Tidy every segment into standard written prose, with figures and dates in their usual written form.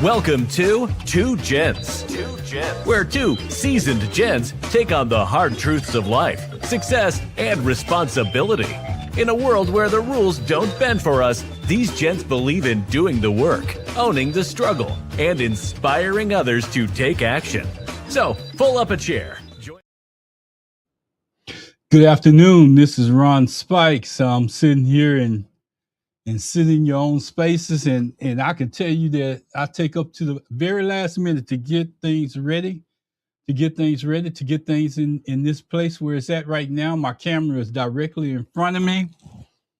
Welcome to Two Gents, where two seasoned gents take on the hard truths of life, success, and responsibility. In a world where the rules don't bend for us, these gents believe in doing the work, owning the struggle, and inspiring others to take action. So, pull up a chair. Good afternoon. This is Ron Spikes. I'm sitting here and sit in your own spaces, and I can tell you that I take up to the very last minute to get things ready, to get things in this place where it's at right now. My camera is directly in front of me,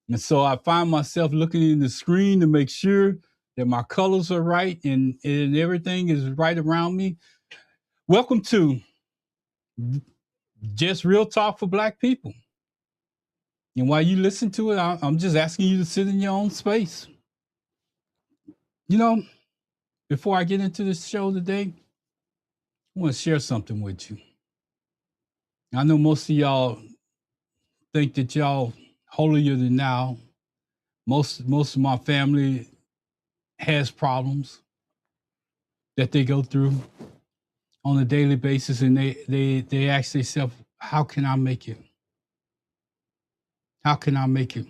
and so I find myself looking in the screen to make sure that my colors are right and everything is right around me. Welcome to Just Real Talk for Black People. And while you listen to it, I'm just asking you to sit in your own space. You know, before I get into this show today, I want to share something with you. I know most of y'all think that y'all holier than thou. Most of my family has problems that they go through on a daily basis, and they ask themselves, how can I make it? How can I make it?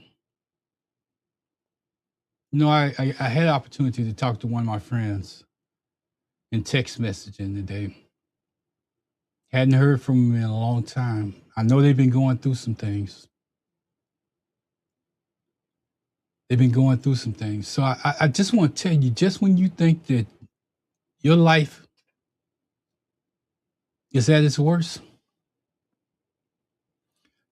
You know, I had the opportunity to talk to one of my friends in text messaging today. Hadn't heard from him in a long time. I know they've been going through some things. So I just want to tell you, just when you think that your life is at its worst,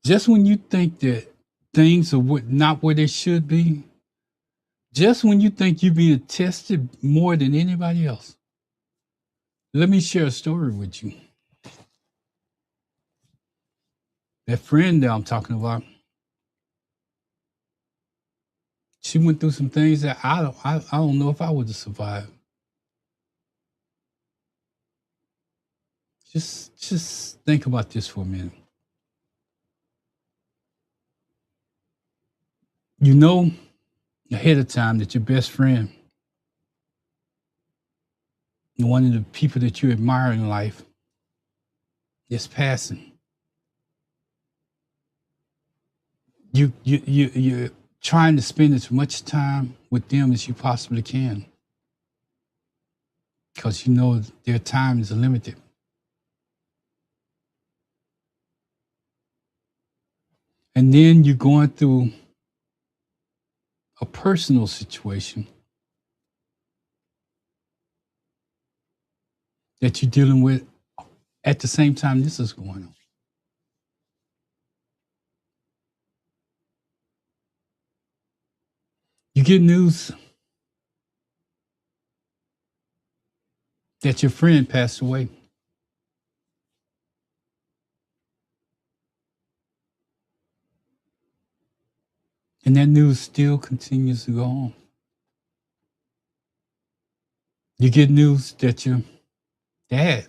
just when you think that things are not where they should be, just when you think you're being tested more than anybody else, let me share a story with you. That friend that I'm talking about, she went through some things that I don't know if I would have survived. Just think about this for a minute. You know ahead of time that your best friend, one of the people that you admire in life, is passing. You're trying to spend as much time with them as you possibly can, because you know their time is limited. And then you're going through a personal situation that you're dealing with at the same time this is going on. You get news that your friend passed away. And that news still continues to go on. You get news that your dad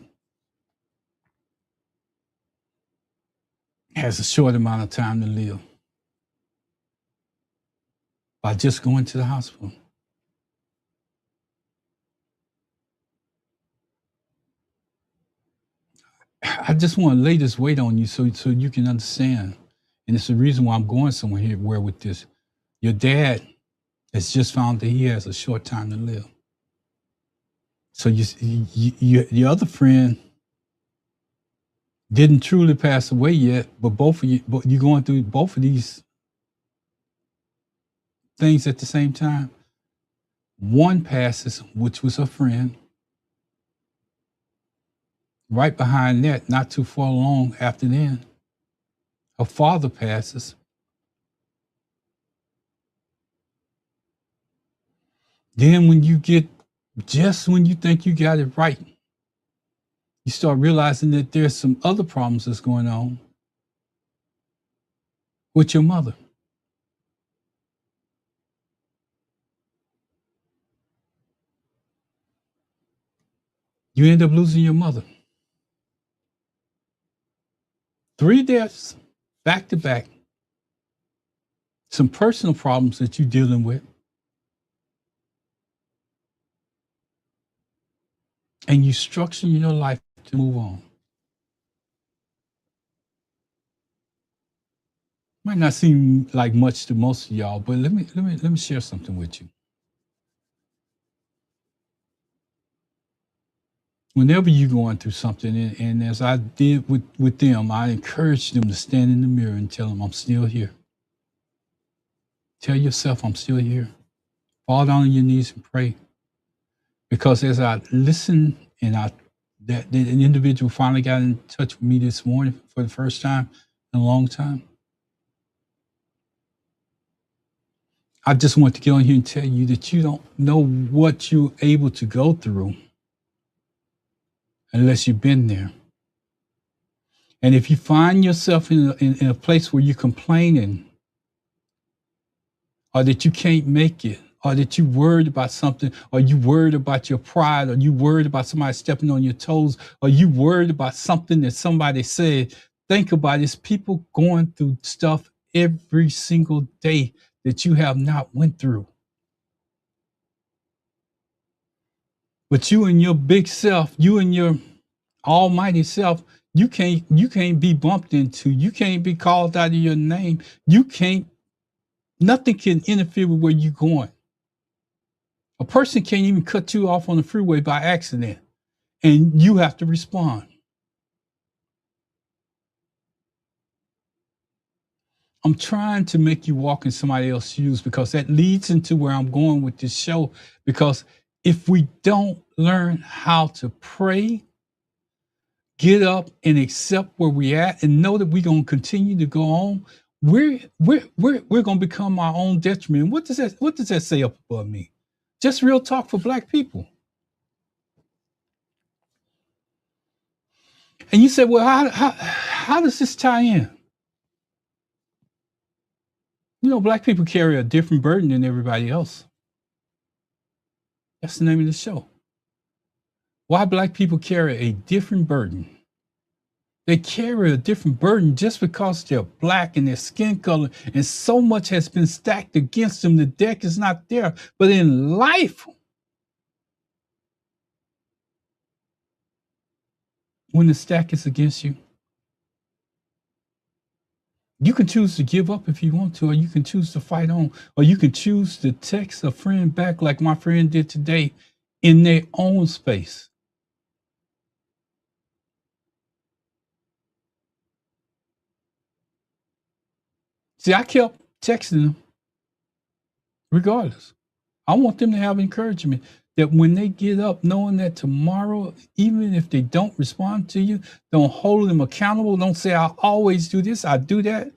has a short amount of time to live by just going to the hospital. I just want to lay this weight on you so you can understand. And it's the reason why I'm going somewhere here with this. Your dad has just found that he has a short time to live. So your other friend didn't truly pass away yet, but you're going through both of these things at the same time. One passes, which was a friend. Right behind that, not too far along after then, her father passes. Then when you think you got it right, you start realizing that there's some other problems that's going on with your mother. You end up losing your mother. 3 deaths back to back. Some personal problems that you're dealing with. and you structure your life to move on. Might not seem like much to most of y'all, but let me share something with you. Whenever you're going through something, and as I did with them, I encourage them to stand in the mirror and tell them, I'm still here. Tell yourself, I'm still here. Fall down on your knees and pray. Because as I listened and that an individual finally got in touch with me this morning for the first time in a long time, I just want to get on here and tell you that you don't know what you're able to go through unless you've been there. And if you find yourself in a place where you're complaining, or that you can't make it, or that you're worried about something, or you worried about your pride, or you worried about somebody stepping on your toes, or you worried about something that somebody said, think about it. It's people going through stuff every single day that you have not went through. But you and your big self, you and your almighty self, you can't be bumped into. You can't be called out of your name. Nothing can interfere with where you're going. A person can't even cut you off on the freeway by accident, and you have to respond. I'm trying to make you walk in somebody else's shoes, because that leads into where I'm going with this show. Because if we don't learn how to pray, get up and accept where we're at, and know that we're going to continue to go on, we're going to become our own detriment. What does that say up above me? Just real talk for Black people. And you say, well, how does this tie in? You know, Black people carry a different burden than everybody else. That's the name of the show. Why Black people carry a different burden. They carry a different burden just because they're Black and their skin color, and so much has been stacked against them. The deck is not there. But in life, when the stack is against you, you can choose to give up if you want to, or you can choose to fight on, or you can choose to text a friend back like my friend did today in their own space. See, I kept texting them regardless. I want them to have encouragement that when they get up, knowing that tomorrow, even if they don't respond to you, don't hold them accountable. Don't say, I always do this, I do that.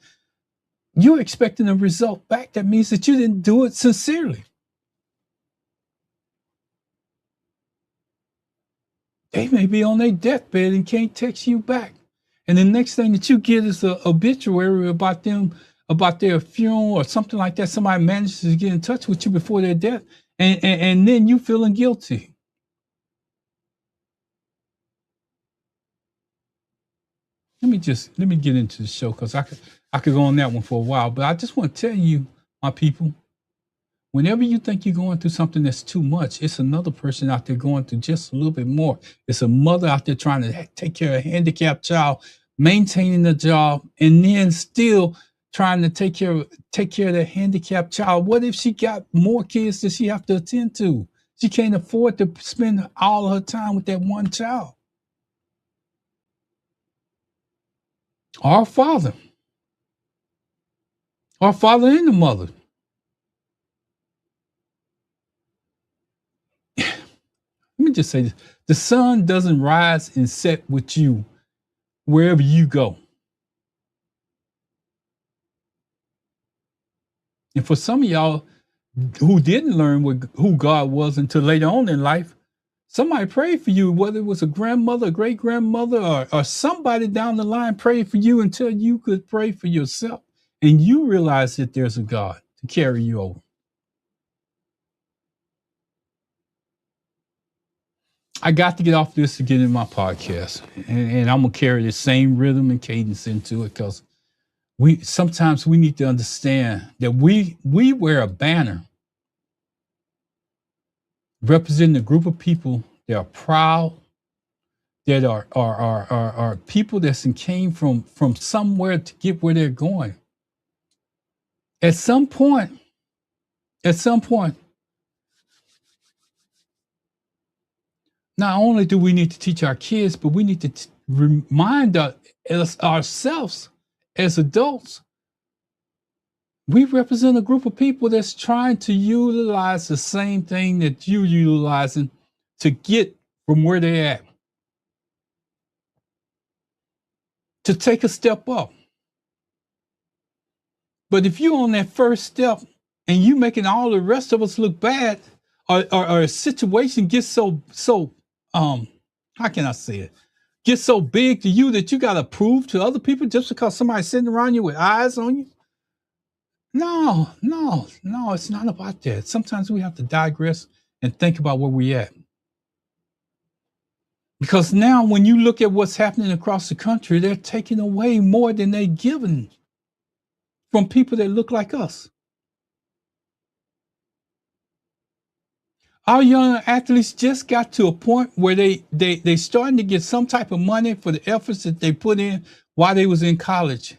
You're expecting a result back. That means that you didn't do it sincerely. They may be on their deathbed and can't text you back. And the next thing that you get is an obituary about them, about their funeral or something like that. Somebody manages to get in touch with you before their death, and then you feeling guilty. Let me get into the show, because I could go on that one for a while. But I just want to tell you, my people, whenever you think you're going through something that's too much, it's another person out there going through just a little bit more. It's a mother out there trying to take care of a handicapped child, maintaining the job, and then still trying to take care of that handicapped child. What if she got more kids that she have to attend to? She can't afford to spend all of her time with that one child. Our father and the mother. Let me just say this. The sun doesn't rise and set with you wherever you go. And for some of y'all who didn't learn who God was until later on in life, somebody prayed for you, whether it was a grandmother, a great-grandmother, or somebody down the line prayed for you until you could pray for yourself. And you realize that there's a God to carry you over. I got to get off this to get in my podcast. And I'm going to carry the same rhythm and cadence into it, because sometimes we need to understand that we wear a banner representing a group of people They're proud. That are people that came from somewhere to get where they're going. At some point, not only do we need to teach our kids, but we need to remind ourselves as adults. We represent a group of people that's trying to utilize the same thing that you're utilizing to get from where they're at. To take a step up. But if you're on that first step and you making all the rest of us look bad, or a situation gets so how can I say it? Gets so big to you that you got to prove to other people just because somebody's sitting around you with eyes on you. No, it's not about that. Sometimes we have to digress and think about where we're at. Because now when you look at what's happening across the country, they're taking away more than they're giving from people that look like us. Our young athletes just got to a point where they starting to get some type of money for the efforts that they put in while they was in college.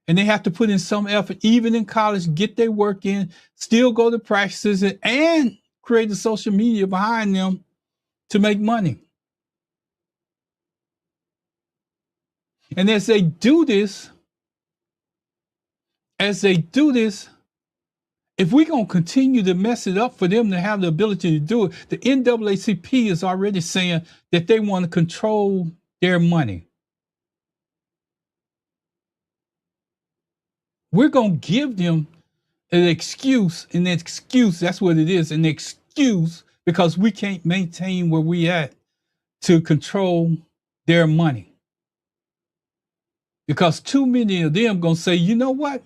And they have to put in some effort, even in college, get their work in, still go to practices and create the social media behind them to make money. And as they do this, if we're going to continue to mess it up for them to have the ability to do it, the NAACP is already saying that they want to control their money. We're going to give them an excuse, that's what it is, an excuse, because we can't maintain where we at to control their money. Because too many of them going to say, you know what?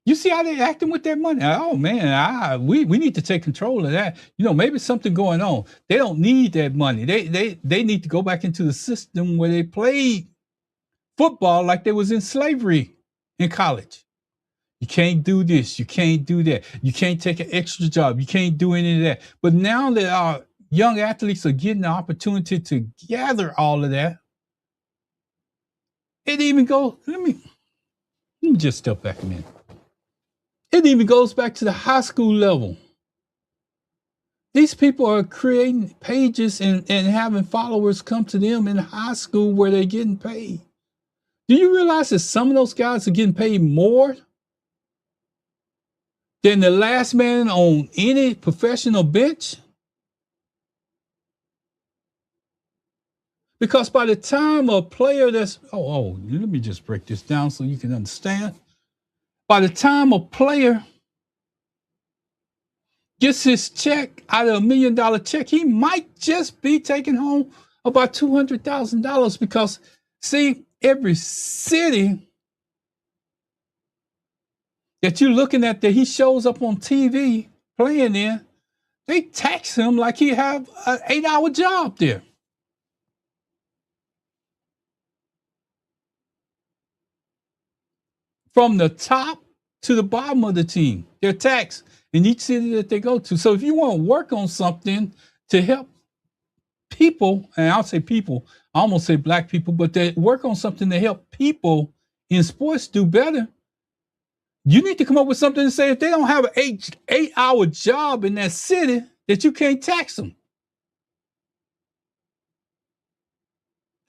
You see how they're acting with their money? Oh, man, we need to take control of that. You know, maybe something going on. They don't need that money. They need to go back into the system where they played football like they was in slavery in college. You can't do this. You can't do that. You can't take an extra job. You can't do any of that. But now that our young athletes are getting the opportunity to gather all of that, it even goes, let me just step back a minute. It even goes back to the high school level. These people are creating pages and having followers come to them in high school where they're getting paid. Do you realize that some of those guys are getting paid more than the last man on any professional bench? Because by the time a player that's, let me just break this down so you can understand. By the time a player gets his check out of $1 million check, he might just be taking home about $200,000 because, see, every city that you're looking at that he shows up on TV playing in, they tax him like he have an 8-hour job there. From the top to the bottom of the team, they're taxed in each city that they go to. So if you want to work on something to help people, and I'll say people, I almost say black people, but they work on something to help people in sports do better, you need to come up with something to say if they don't have an 8-hour job in that city, that you can't tax them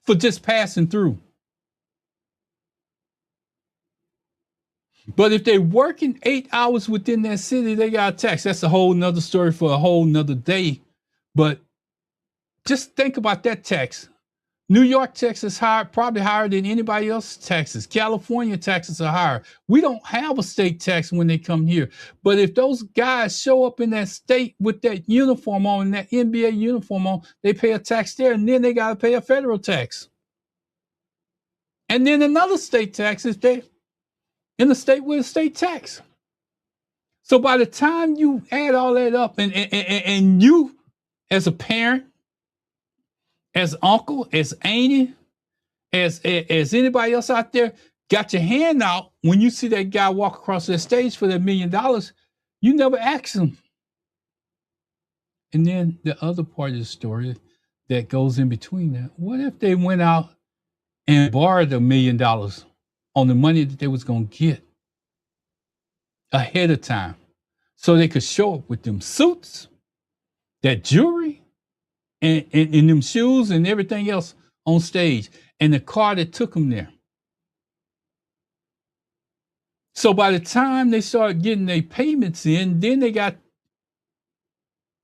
for just passing through. But if they're working 8 hours within that city, they got taxed. That's a whole nother story for a whole nother day. But just think about that tax. New York tax is higher, probably higher than anybody else's taxes. California taxes are higher. We don't have a state tax when they come here. But if those guys show up in that state with that uniform on, that NBA uniform on, they pay a tax there, and then they got to pay a federal tax. And then another state tax if they're in the state with a state tax. So by the time you add all that up, and you, as a parent, as uncle, as auntie, as anybody else out there, got your hand out when you see that guy walk across that stage for that $1 million, you never ask him, And then the other part of the story that goes in between that, what if they went out and borrowed $1 million on the money that they was going to get ahead of time so they could show up with them suits, that jewelry, and them shoes and everything else on stage, and the car that took them there. So by the time they started getting their payments in, then they got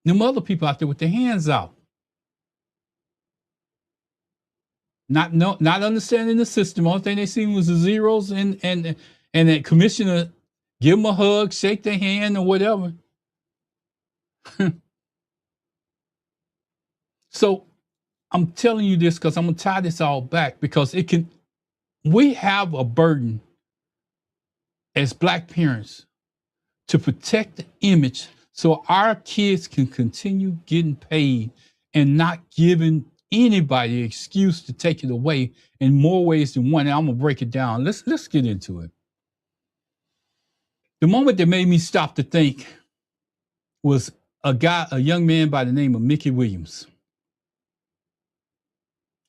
them other people out there with their hands out. Not understanding the system. Only thing they seen was the zeros and the commissioner give them a hug, shake their hand or whatever. So I'm telling you this because I'm going to tie this all back, because we have a burden as Black parents to protect the image so our kids can continue getting paid and not giving anybody an excuse to take it away in more ways than one. And I'm going to break it down. Let's get into it. The moment that made me stop to think was a young man by the name of Mikey Williams.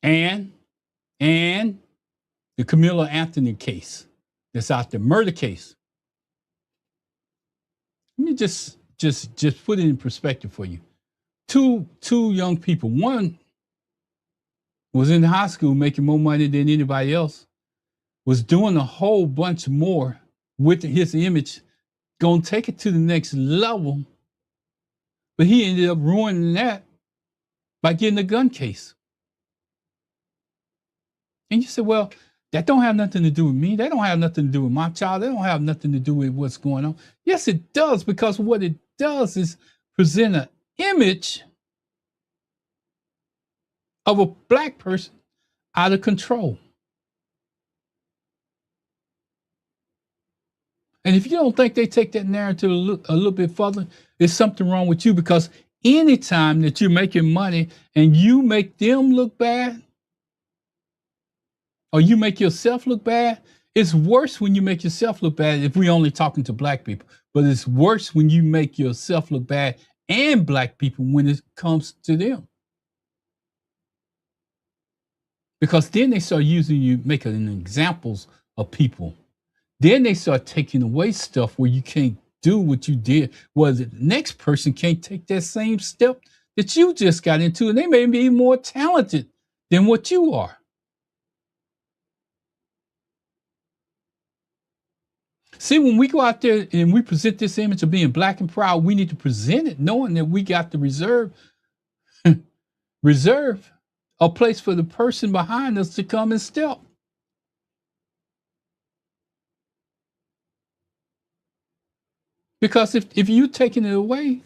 And the Karmelo Anthony case that's out there, murder case. Let me just put it in perspective for you. Two young people. One was in high school making more money than anybody else, was doing a whole bunch more with his image, gonna take it to the next level, but he ended up ruining that by getting a gun case. And you say, well, that don't have nothing to do with me. That don't have nothing to do with my child. That don't have nothing to do with what's going on. Yes, it does, because what it does is present an image of a Black person out of control. And if you don't think they take that narrative a little bit further, there's something wrong with you, because anytime that you're making money and you make them look bad, or you make yourself look bad, it's worse when you make yourself look bad if we're only talking to Black people. But it's worse when you make yourself look bad and Black people when it comes to them. Because then they start using you, making examples of people. Then they start taking away stuff where you can't do what you did. Well, the next person can't take that same step that you just got into, and they may be more talented than what you are. See, when we go out there and we present this image of being Black and proud, we need to present it knowing that we got to reserve a place for the person behind us to come and step. Because if you're taking it away,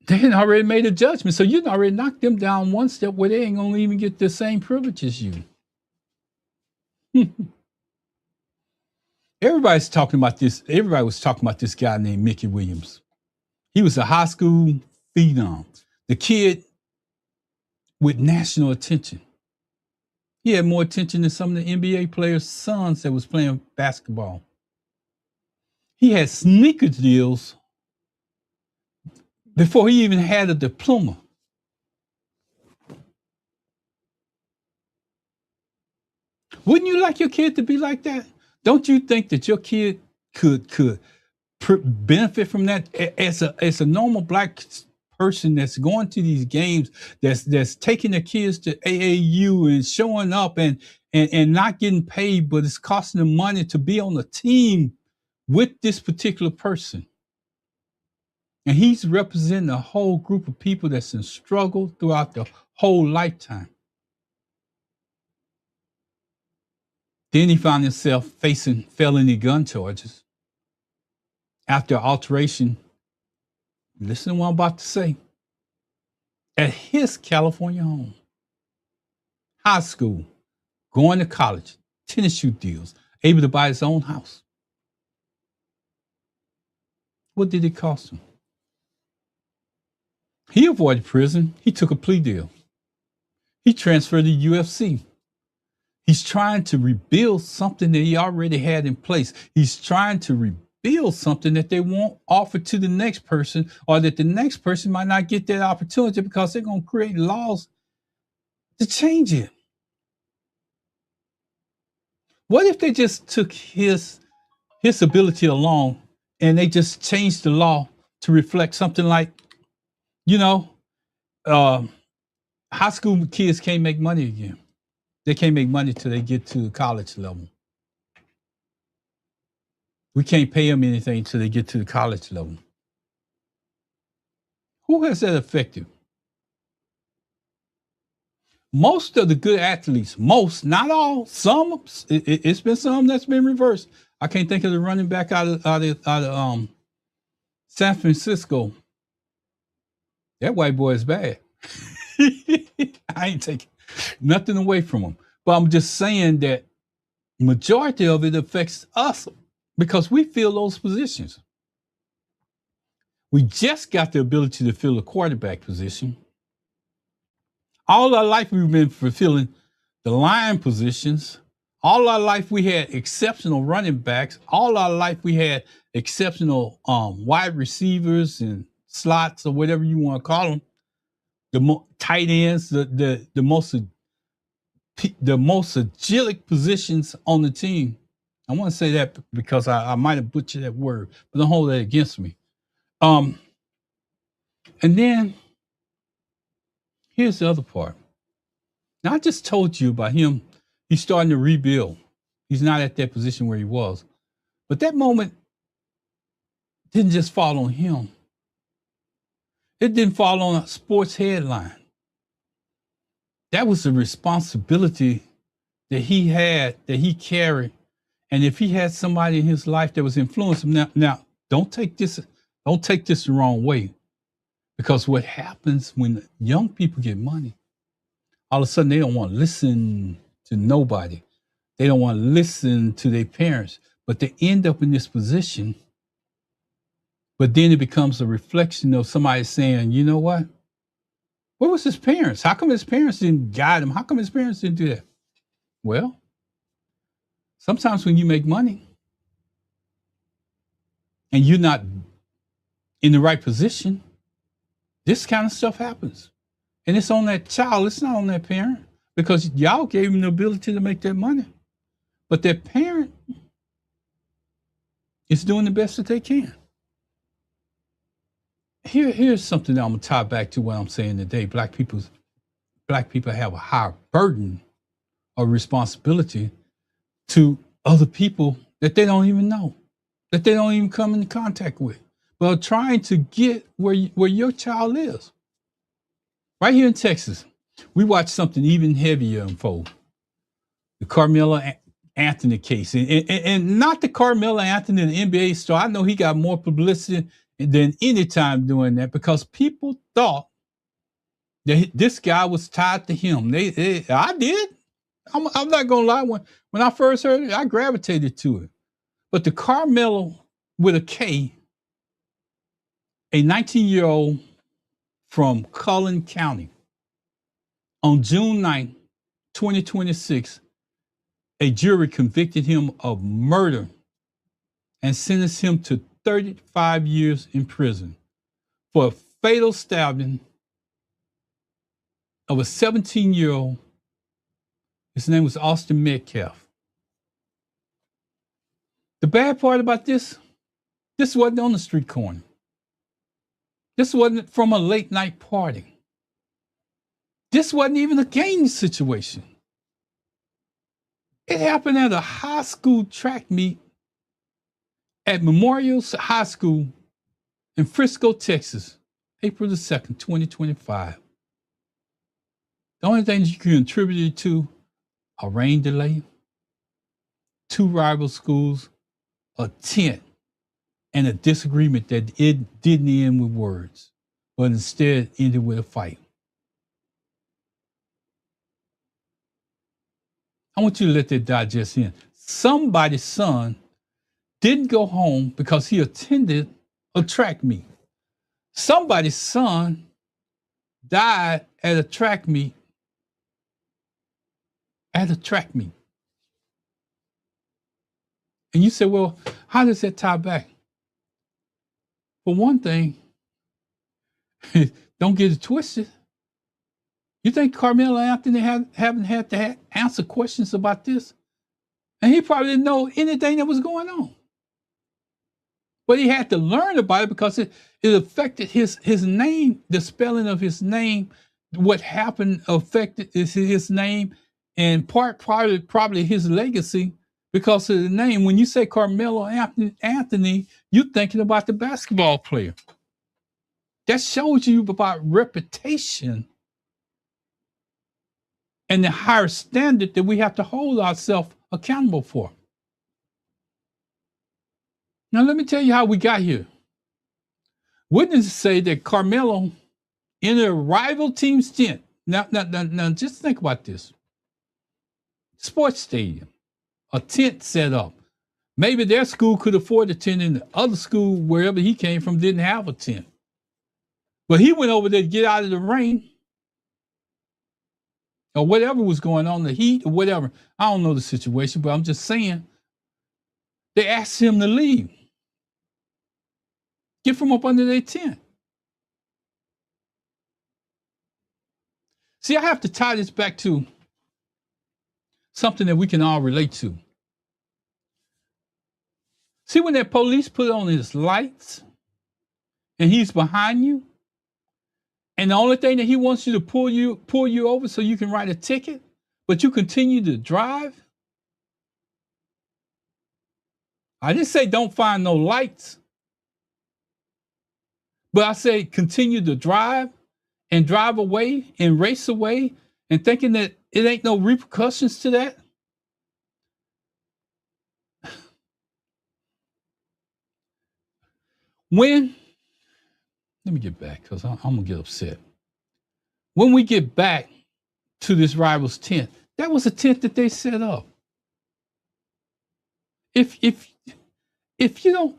they had already made a judgment. So you already knocked them down one step where they ain't going to even get the same privilege as you. Everybody was talking about this guy named Mikey Williams. He was a high school phenom. The kid with national attention. He had more attention than some of the NBA players' sons that was playing basketball. He had sneaker deals before he even had a diploma. Wouldn't you like your kid to be like that? Don't you think that your kid could benefit from that as a normal Black person that's going to these games, that's taking the kids to AAU and showing up and not getting paid, but it's costing them money to be on a team with this particular person. And he's representing a whole group of people that's in struggle throughout the whole lifetime. Then he found himself facing felony gun charges after alteration. Listen to what I'm about to say. At his California home, high school, going to college, tennis shoe deals, able to buy his own house. What did it cost him? He avoided prison. He took a plea deal. He transferred to UFC. He's trying to rebuild something that he already had in place. He's trying to build something that they won't offer to the next person, or that the next person might not get that opportunity because they're going to create laws to change it. What if they just took his ability along and they just changed the law to reflect something like, high school kids can't make money again. They can't make money till they get to the college level. We can't pay them anything till they get to the college level. Who has that affected? Most of the good athletes, not all, some, it's been some that's been reversed. I can't think of the running back out of San Francisco. That white boy is bad. I ain't taking nothing away from him. But I'm just saying that majority of it affects us because we fill those positions. We just got the ability to fill a quarterback position. All our life we've been fulfilling the line positions. All our life we had exceptional running backs. All our life we had exceptional wide receivers and slots or whatever you want to call them. The tight ends, the most agilic positions on the team. I want to say that because I might have butchered that word, but don't hold that against me. And then here's the other part. Now, I just told you about him. He's starting to rebuild. He's not at that position where he was. But that moment didn't just fall on him. It didn't fall on a sports headline. That was the responsibility that he had, that he carried. And if he had somebody in his life that was influencing him, now don't take this the wrong way. Because what happens when young people get money, all of a sudden they don't want to listen to nobody. They don't want to listen to their parents, but they end up in this position. But then it becomes a reflection of somebody saying, you know what? Where was his parents? How come his parents didn't guide him? How come his parents didn't do that? Well, sometimes when you make money and you're not in the right position, this kind of stuff happens. And it's on that child. It's not on that parent because y'all gave him the ability to make that money. But that parent is doing the best that they can. Here's something that I'm going to tie back to what I'm saying today. Black people have a higher burden of responsibility to other people that they don't even know, that they don't even come into contact with, but trying to get where your child is. Right here in Texas, we watched something even heavier unfold. The Karmelo Anthony case. And not the Karmelo Anthony, the NBA star. I know he got more publicity than any time doing that because people thought that this guy was tied to him. I did. I'm not going to lie. When I first heard it, I gravitated to it. But the Karmelo with a K, a 19-year-old from Cullen County, on June 9, 2026, a jury convicted him of murder and sentenced him to 35 years in prison for a fatal stabbing of a 17-year-old. His name was Austin Metcalf. The bad part about this wasn't on the street corner. This wasn't from a late night party. This wasn't even a gang situation. It happened at a high school track meet at Memorial High School in Frisco, Texas, April the 2nd, 2025. The only things you can attribute it to: a rain delay, 2 rival schools, a tent, and a disagreement that it didn't end with words, but instead ended with a fight. I want you to let that digest in. Somebody's son didn't go home because he attended a track meet. Somebody's son died at a track meet. And you say, well, how does that tie back? For one thing, don't get it twisted. You think Karmelo Anthony haven't had to answer questions about this? And he probably didn't know anything that was going on. But he had to learn about it because it affected his name, the spelling of his name. What happened affected his name and probably his legacy because of the name. When you say Karmelo Anthony, you're thinking about the basketball player. That shows you about reputation and the higher standard that we have to hold ourselves accountable for. Now, let me tell you how we got here. Witnesses say that Karmelo in a rival team's tent. Now, just think about this. Sports stadium, a tent set up. Maybe their school could afford a tent and the other school, wherever he came from, didn't have a tent. But he went over there to get out of the rain or whatever was going on, the heat or whatever. I don't know the situation, but I'm just saying they asked him to leave. Get from up under their tent. See, I have to tie this back to something that we can all relate to. See, when that police put on his lights and he's behind you, and the only thing that he wants you to pull you over so you can write a ticket, but you continue to drive. I didn't say don't find no lights, but I say continue to drive and drive away and race away and thinking that it ain't no repercussions to that. Let me get back because I'm going to get upset. When we get back to this rival's tent, that was a tent that they set up. If you don't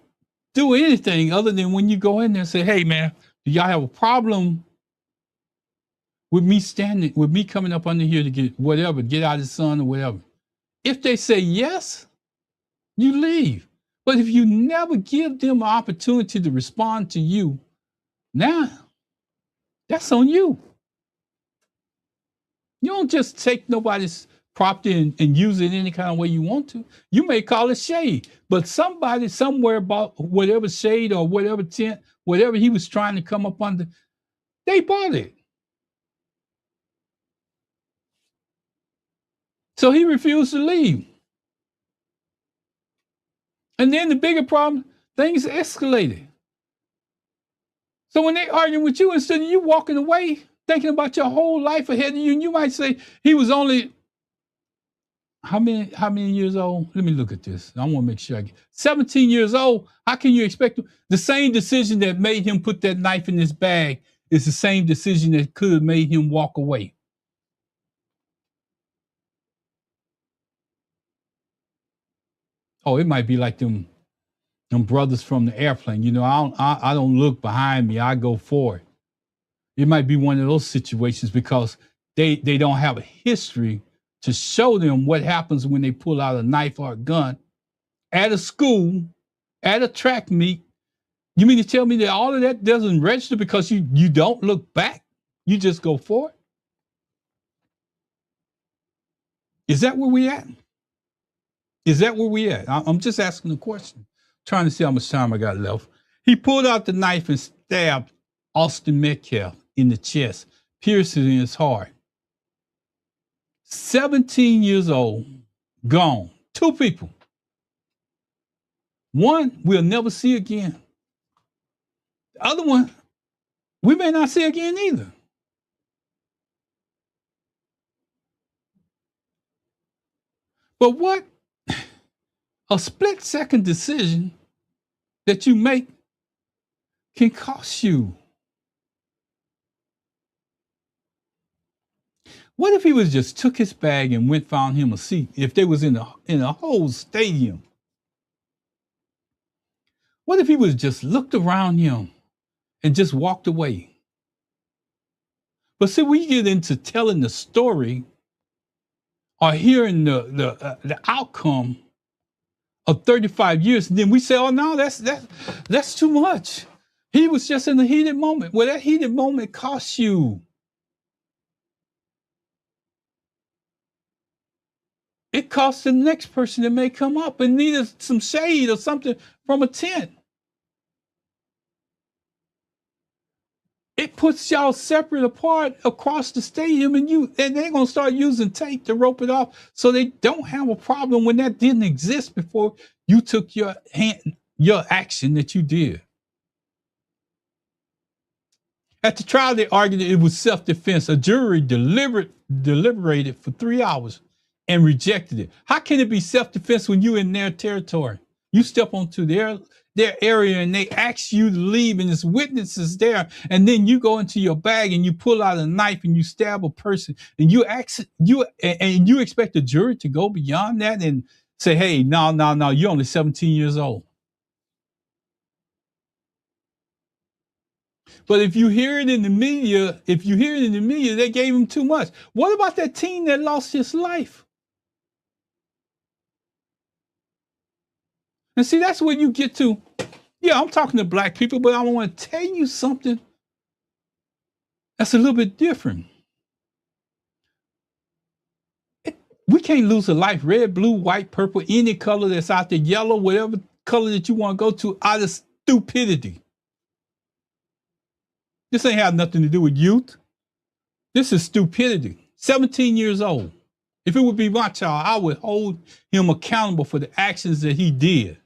do anything other than when you go in there and say, hey, man, do y'all have a problem with me coming up under here to get out of the sun or whatever? If they say yes, you leave. But if you never give them an opportunity to respond to you, now that's on you. You don't just take nobody's property and use it any kind of way you want to. You may call it shade, but somebody somewhere bought whatever shade or whatever tent, whatever he was trying to come up under, they bought it. So he refused to leave. And then the bigger problem, things escalated. So when they arguing with you, instead of you walking away, thinking about your whole life ahead of you, and you might say he was only, how many years old? Let me look at this. I want to make sure I get 17 years old. How can you expect the same decision that made him put that knife in his bag is the same decision that could have made him walk away? Oh, it might be like them brothers from the airplane. You know, I don't look behind me. I go forward. It might be one of those situations because they don't have a history to show them what happens when they pull out a knife or a gun at a school, at a track meet. You mean to tell me that all of that doesn't register because you don't look back? You just go forward? Is that where we at? Is that where we at? I'm just asking the question, trying to see how much time I got left. He pulled out the knife and stabbed Austin Metcalf in the chest, piercing in his heart. 17 years old, gone. Two people. One we'll never see again. The other one, we may not see again either. But what a split-second decision that you make can cost you. What if he was just took his bag and went found him a seat? If they was in a whole stadium, what if he was just looked around him and just walked away? But see, we get into telling the story or hearing the outcome of 35 years, and then we say, oh no, that's too much. He was just in a heated moment. Well, that heated moment costs you. It costs the next person that may come up and need some shade or something from a tent. It puts y'all separate apart across the stadium, and they're gonna start using tape to rope it off so they don't have a problem when that didn't exist before you took your action that you did. At the trial, they argued that it was self-defense. A jury deliberated for 3 hours and rejected it. How can it be self-defense when you're in their territory? You step onto their area and they ask you to leave, and there's witnesses there, and then you go into your bag and you pull out a knife and you stab a person, and you expect the jury to go beyond that and say, hey, no, you're only 17 years old. But if you hear it in the media, they gave him too much. What about that teen that lost his life? And see, that's where you get to. Yeah, I'm talking to black people, but I want to tell you something that's a little bit different. We can't lose a life, red, blue, white, purple, any color that's out there, yellow, whatever color that you want to go to, out of stupidity. This ain't have nothing to do with youth. This is stupidity. 17 years old. If it would be my child, I would hold him accountable for the actions that he did.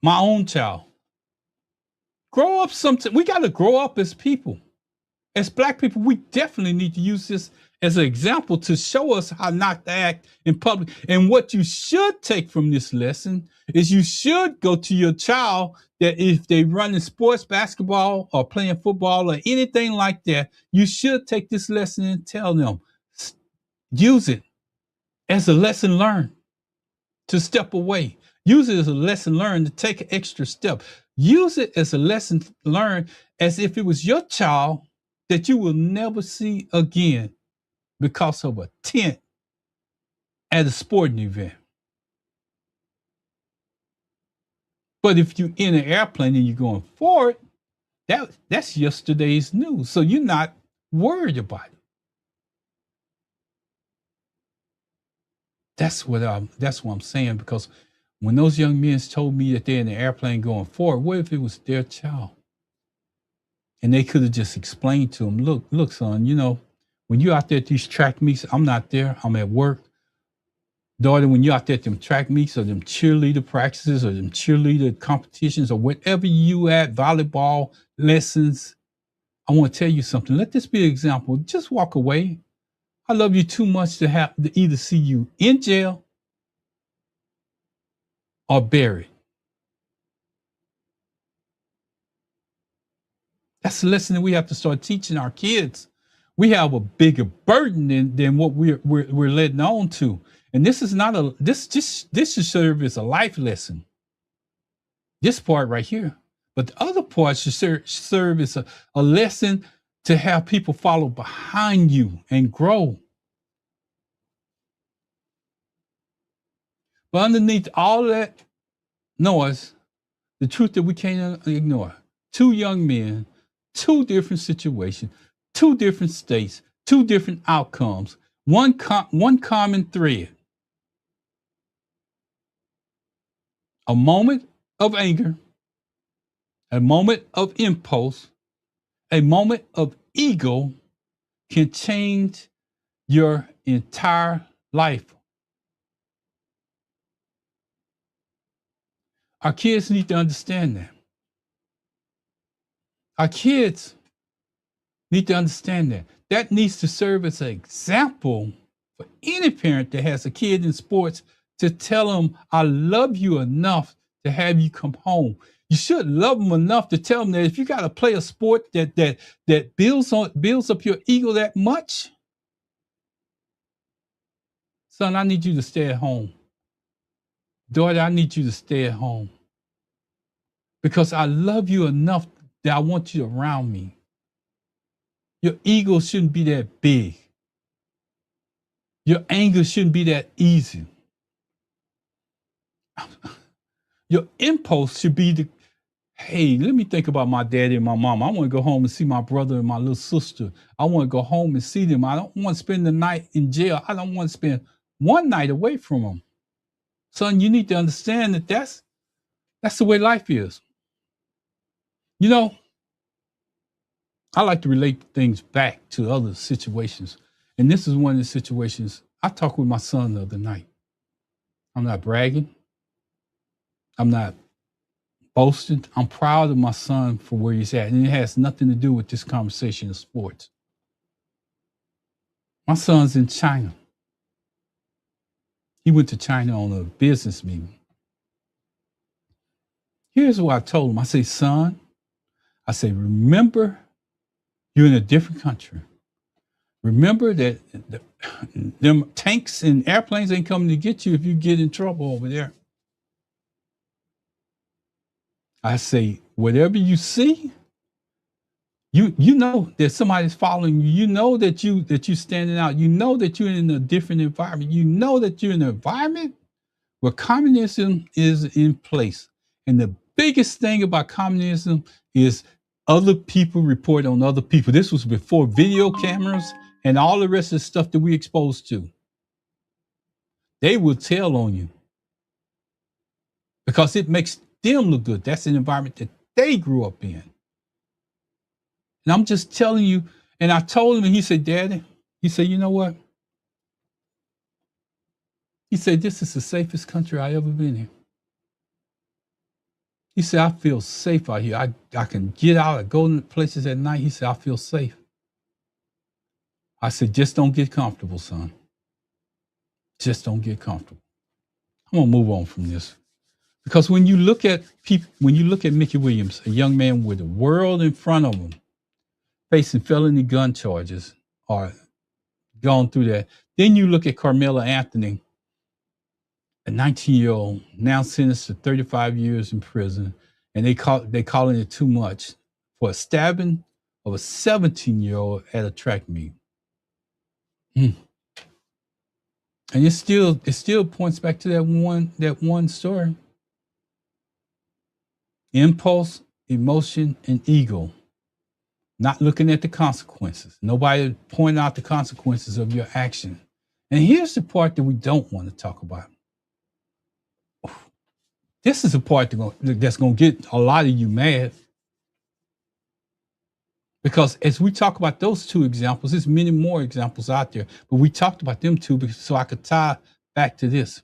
My own child. Grow up something. We got to grow up as people. As black people, we definitely need to use this as an example to show us how not to act in public. And what you should take from this lesson is you should go to your child that if they run in sports, basketball, or playing football or anything like that, you should take this lesson and tell them, use it as a lesson learned to step away. Use it as a lesson learned to take an extra step. Use it as a lesson learned as if it was your child that you will never see again because of a tent at a sporting event. But if you're in an airplane and you're going forward, that's yesterday's news. So you're not worried about it. That's what I'm saying, because when those young men told me that they're in the airplane going forward, what if it was their child? And they could have just explained to him, look, son, when you're out there at these track meets, I'm not there, I'm at work. Daughter, when you're out there at them track meets or them cheerleader practices or them cheerleader competitions or whatever you at, volleyball lessons, I want to tell you something. Let this be an example. Just walk away. I love you too much to have to either see you in jail or buried. That's the lesson that we have to start teaching our kids. We have a bigger burden than what we're letting on to. And this is not this should serve as a life lesson. This part right here. But the other part should serve as a lesson to have people follow behind you and grow. But underneath all that noise, the truth that we can't ignore. 2 young men, 2 different situations, 2 different states, 2 different outcomes, one common thread. A moment of anger, a moment of impulse, a moment of ego can change your entire life. Our kids need to understand that. Our kids need to understand that. That needs to serve as an example for any parent that has a kid in sports to tell them, I love you enough to have you come home. You should love them enough to tell them that if you got to play a sport that builds up your ego that much, son, I need you to stay at home. Daughter, I need you to stay at home. Because I love you enough that I want you around me. Your ego shouldn't be that big. Your anger shouldn't be that easy. Your impulse should be to, hey, let me think about my daddy and my mom. I want to go home and see my brother and my little sister. I want to go home and see them. I don't want to spend the night in jail. I don't want to spend one night away from them. Son, you need to understand that that's the way life is. You know, I like to relate things back to other situations. And this is one of the situations. I talked with my son the other night. I'm not bragging. I'm not boasting. I'm proud of my son for where he's at. And it has nothing to do with this conversation of sports. My son's in China. He went to China on a business meeting. Here's what I told him. I say, son, I say, remember, you're in a different country. Remember that them tanks and airplanes ain't coming to get you if you get in trouble over there. I say, whatever you see, you know that somebody's following you. You know that you're standing out. You know that you're in a different environment. You know that you're in an environment where communism is in place. And the biggest thing about communism is other people report on other people. This was before video cameras and all the rest of the stuff that we exposed to. They will tell on you because it makes them look good. That's an environment that they grew up in. And I'm just telling you, and I told him, and he said, Daddy, he said, you know what? He said, this is the safest country I ever been in. He said, I feel safe out here. I can get out and go to places at night. He said, I feel safe. I said, just don't get comfortable, son. Just don't get comfortable. I'm going to move on from this. Because when you look at people, when you look at Mikey Williams, a young man with the world in front of him, facing felony gun charges or gone through that, then you look at Karmelo Anthony, a 19-year-old now sentenced to 35 years in prison, and they calling it too much for a stabbing of a 17-year-old at a track meet. And it still points back to that one story. Impulse, emotion, and ego. Not looking at the consequences. Nobody pointing out the consequences of your action. And here's the part that we don't want to talk about. This is the part that's going to get a lot of you mad. Because as we talk about those two examples, there's many more examples out there, but we talked about them two so I could tie back to this.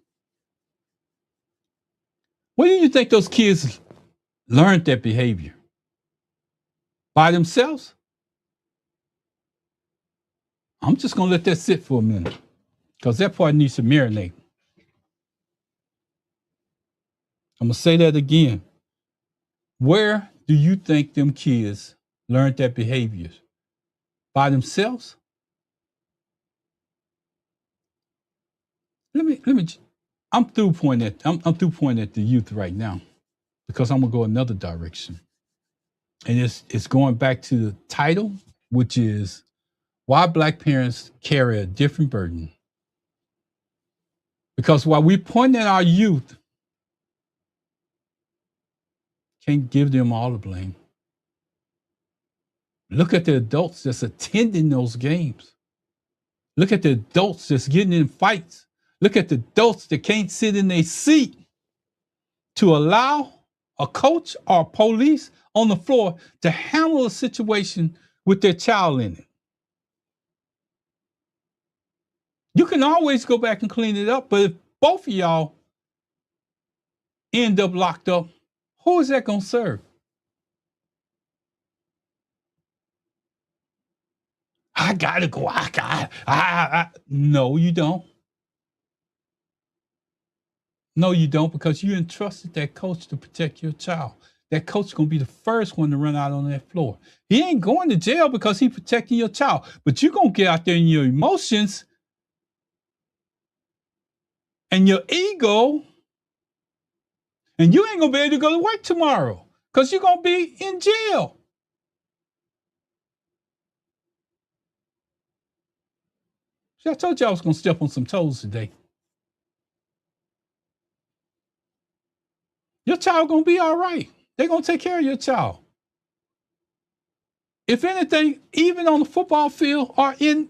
Where do you think those kids learned that behavior? By themselves? I'm just going to let that sit for a minute because that part needs to marinate. I'm going to say that again. Where do you think them kids learned that behavior? By themselves? I'm through pointing at the youth right now because I'm going to go another direction. And it's going back to the title, which is why Black parents carry a different burden. Because while we point at our youth, can't give them all the blame. Look at the adults that's attending those games. Look at the adults that's getting in fights. Look at the adults that can't sit in their seat to allow a coach or police on the floor to handle a situation with their child in it. You can always go back and clean it up, but if both of y'all end up locked up, who is that going to serve? I got to go. No, you don't. No, you don't, because you entrusted that coach to protect your child. That coach is going to be the first one to run out on that floor. He ain't going to jail because he's protecting your child, but you're going to get out there in your emotions and your ego, and you ain't going to be able to go to work tomorrow because you're going to be in jail. See, I told you I was going to step on some toes today. Your child gonna be all right. They're gonna take care of your child. If anything, even on the football field or in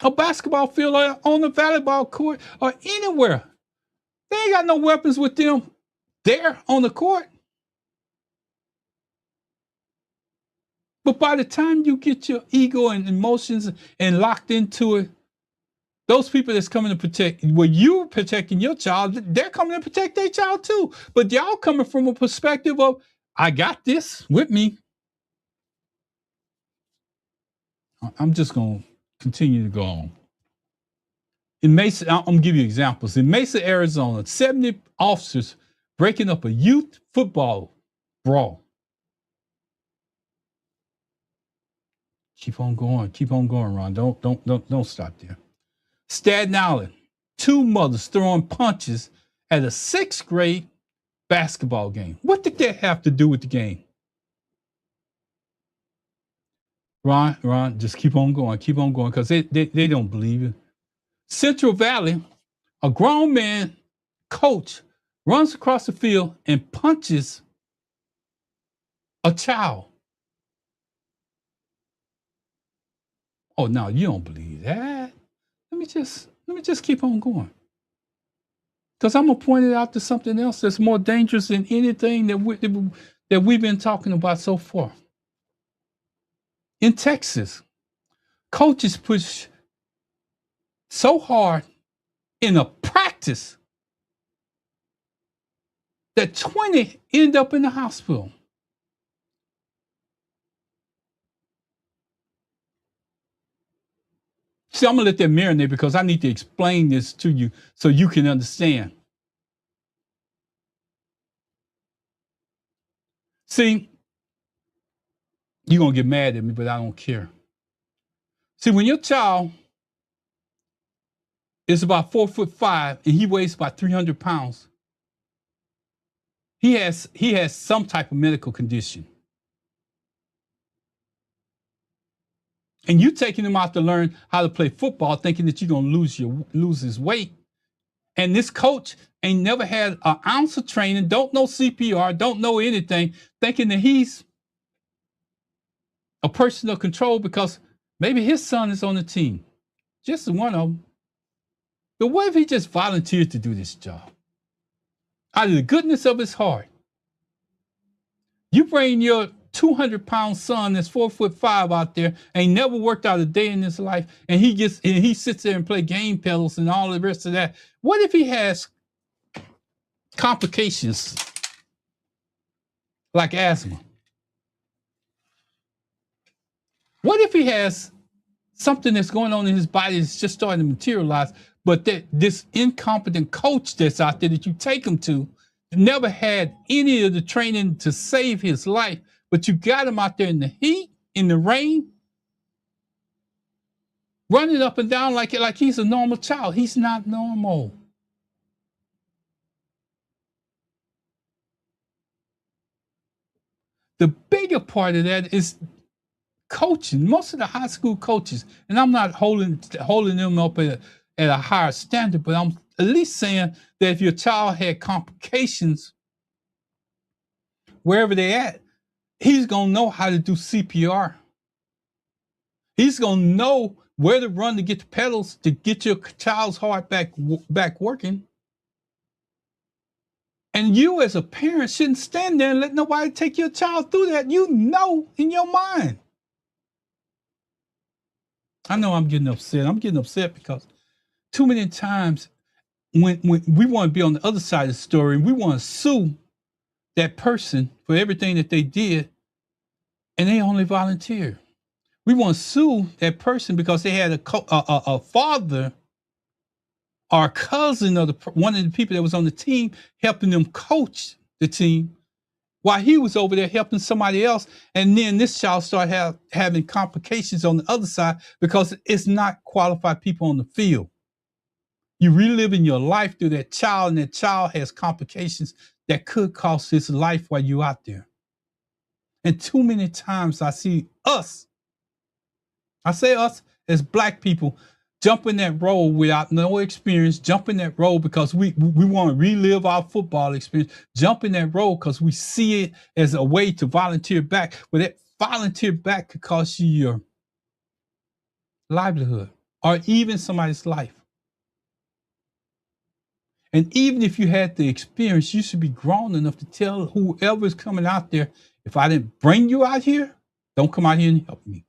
a basketball field or on the volleyball court or anywhere, they ain't got no weapons with them there on the court. But by the time you get your ego and emotions and locked into it, those people that's coming to protect, well, you're protecting your child, they're coming to protect their child too. But y'all coming from a perspective of, I got this with me. I'm just going to continue to go on. In Mesa, I'm going to give you examples. In Mesa, Arizona, 70 officers breaking up a youth football brawl. Keep on going, Ron. Don't stop there. Staten Island, 2 mothers throwing punches at a 6th grade basketball game. What did that have to do with the game? Ron, just keep on going, because they don't believe it. Central Valley, a grown man coach runs across the field and punches a child. Oh, no, you don't believe that. Let me just keep on going. Because I'm going to point it out to something else that's more dangerous than anything that we've been talking about so far. In Texas, coaches push so hard in a practice that 20 end up in the hospital. See, I'm going to let that marinate because I need to explain this to you so you can understand. See, you're going to get mad at me, but I don't care. See, when your child is about 4'5" and he weighs about 300 pounds, he has some type of medical condition. And you taking him out to learn how to play football, thinking that you're going to lose his weight. And this coach ain't never had an ounce of training, don't know CPR, don't know anything, thinking that he's a person of control because maybe his son is on the team. Just one of them. But what if he just volunteered to do this job? Out of the goodness of his heart. You bring your 200-pound son that's 4'5" out there, ain't never worked out a day in his life, and he sits there and play game pedals and all the rest of that. What if he has complications like asthma? What if he has something that's going on in his body that's just starting to materialize, but that this incompetent coach that's out there that you take him to never had any of the training to save his life, but you got him out there in the heat, in the rain, running up and down like he's a normal child. He's not normal. The bigger part of that is coaching. Most of the high school coaches, and I'm not holding them up at a higher standard, but I'm at least saying that if your child had complications wherever they're at, he's going to know how to do CPR. He's going to know where to run to get the pedals to get your child's heart back working. And you as a parent shouldn't stand there and let nobody take your child through that. You know in your mind. I know I'm getting upset. I'm getting upset because too many times when we want to be on the other side of the story, we want to sue that person for everything that they did, and they only volunteer. We want to sue that person because they had a father or a cousin of one of the people that was on the team helping them coach the team while he was over there helping somebody else. And then this child started having complications on the other side because it's not qualified people on the field. You reliving your life through that child, and that child has complications that could cost his life while you're out there. And too many times I see us, I say us as Black people, jump in that role without no experience, jump in that role because we want to relive our football experience, jump in that role because we see it as a way to volunteer back. But that volunteer back could cost you your livelihood or even somebody's life. And even if you had the experience, you should be grown enough to tell whoever's coming out there, if I didn't bring you out here, don't come out here and help me.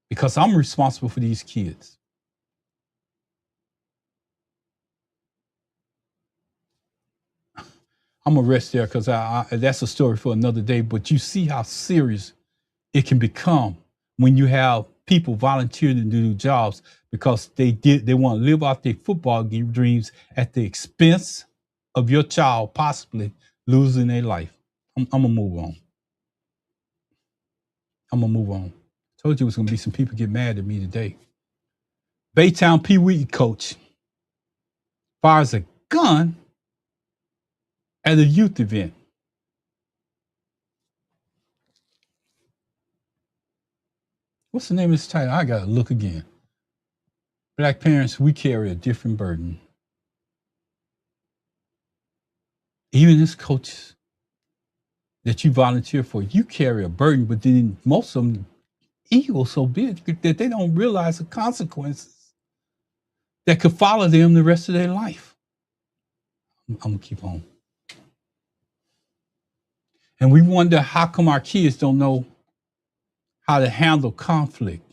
Because I'm responsible for these kids. I'm going to rest there because that's a story for another day. But you see how serious it can become when you have people volunteer to do jobs because they want to live out their football dreams at the expense of your child possibly losing their life. I'm going to move on. Told you it was going to be some people get mad at me today. Baytown Pee Wee coach fires a gun at a youth event. What's the name of this title? I got to look again. Black parents, we carry a different burden. Even as coaches that you volunteer for, you carry a burden, but then most of them ego so big that they don't realize the consequences that could follow them the rest of their life. I'm going to keep on. And we wonder how come our kids don't know how to handle conflict.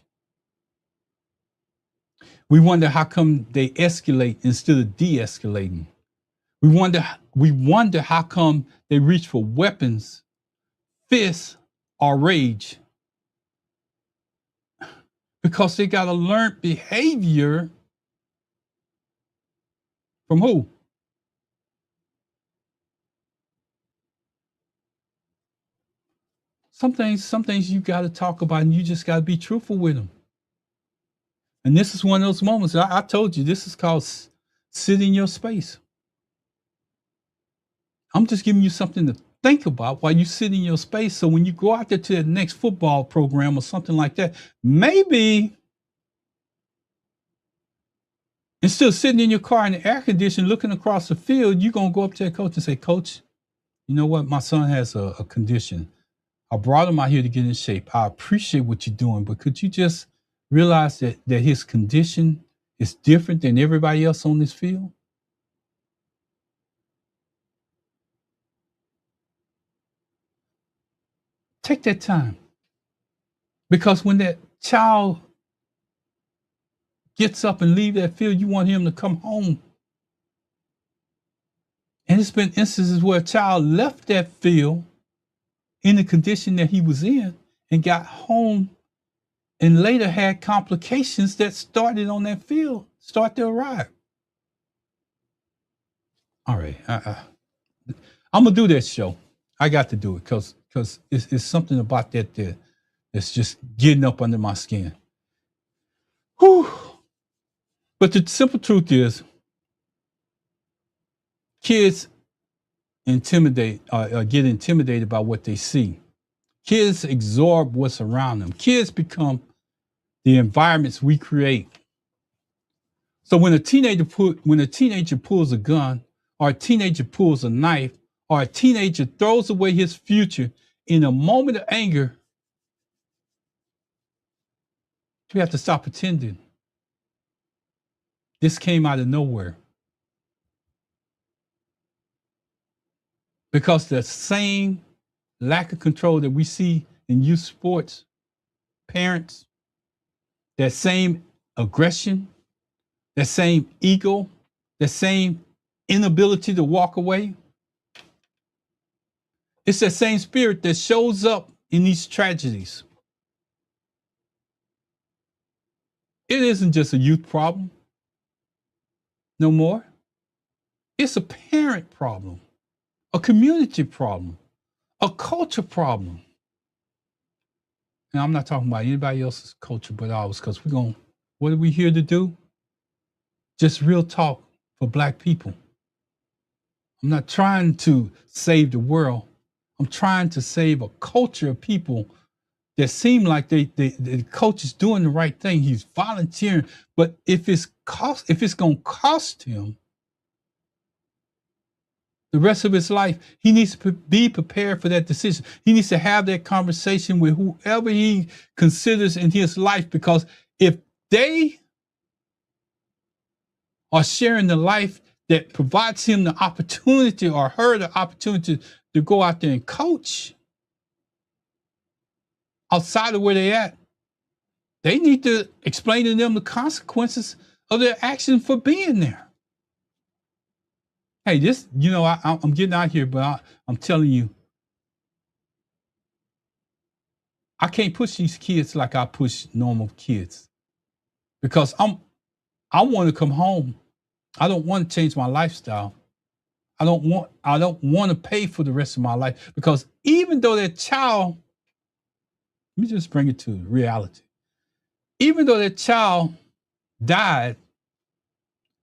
We wonder how come they escalate instead of de-escalating. We wonder how come they reach for weapons, fists, or rage. Because they got a learned behavior from who? Some things you got to talk about, and you just got to be truthful with them. And this is one of those moments. I told you, this is called sit in your space. I'm just giving you something to think about while you sit in your space. So when you go out there to the next football program or something like that, maybe instead of sitting in your car in the air conditioning, looking across the field, you're going to go up to the coach and say, Coach, you know what? My son has a condition. I brought him out here to get in shape. I appreciate what you're doing, but could you just realize that his condition is different than everybody else on this field? Take that time. Because when that child gets up and leave that field, you want him to come home. And it's been instances where a child left that field in the condition that he was in and got home and later had complications that started on that field, start to arrive. All right. I'm going to do that show. I got to do it because it's something about that that's just getting up under my skin. Whew. But the simple truth is, kids get intimidated by what they see. Kids absorb what's around them. Kids become the environments we create. So when a teenager pulls a gun, or a teenager pulls a knife, or a teenager throws away his future in a moment of anger, we have to stop pretending. This came out of nowhere. Because the same lack of control that we see in youth sports, parents, that same aggression, that same ego, that same inability to walk away, it's that same spirit that shows up in these tragedies. It isn't just a youth problem no more. It's a parent problem, a community problem, a culture problem. And I'm not talking about anybody else's culture but ours, because what are we here to do? Just real talk for Black people. I'm not trying to save the world. I'm trying to save a culture of people that seem like the coach is doing the right thing. He's volunteering, but if it's going to cost him the rest of his life, he needs to be prepared for that decision. He needs to have that conversation with whoever he considers in his life, because if they are sharing the life that provides him the opportunity, or her the opportunity, to go out there and coach outside of where they're at, they need to explain to them the consequences of their action for being there. Hey, I'm getting out here, but I'm telling you, I can't push these kids like I push normal kids, because I want to come home. I don't want to change my lifestyle. I don't want to pay for the rest of my life, because even though that child, let me just bring it to reality. Even though that child died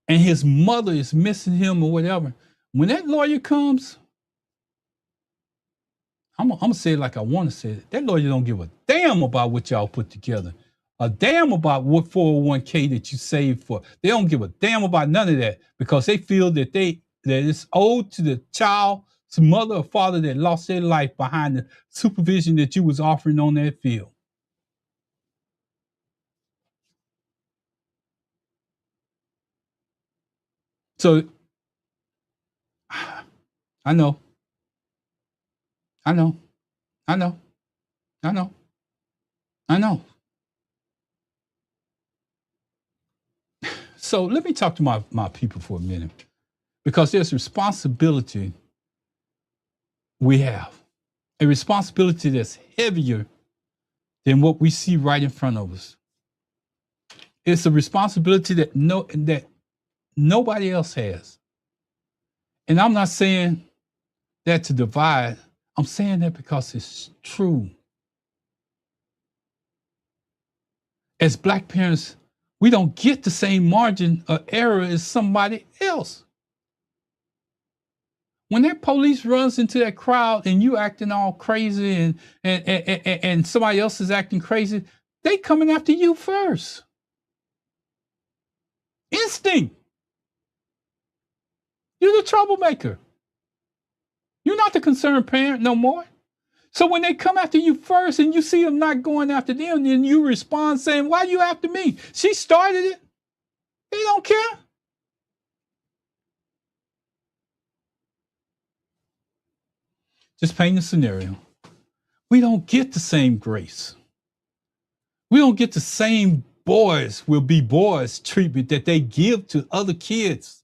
and his mother is missing him or whatever, when that lawyer comes, I'm going to say it like I want to say it. That lawyer don't give a damn about what y'all put together. A damn about what 401k that you saved for. They don't give a damn about none of that, because they feel that it's owed to the child's mother or father that lost their life behind the supervision that you was offering on that field. So I know. So let me talk to my people for a minute, because there's a responsibility we have, a responsibility that's heavier than what we see right in front of us. It's a responsibility that nobody else has. And I'm not saying that to divide. I'm saying that because it's true. As Black parents, we don't get the same margin of error as somebody else. When that police runs into that crowd and you acting all crazy and somebody else is acting crazy, they coming after you first. Instinct. You're the troublemaker. You're not the concerned parent no more. So when they come after you first and you see them not going after them, then you respond saying, "Why are you after me? She started it." They don't care. Just paint a scenario. We don't get the same grace. We don't get the same boys will be boys treatment that they give to other kids,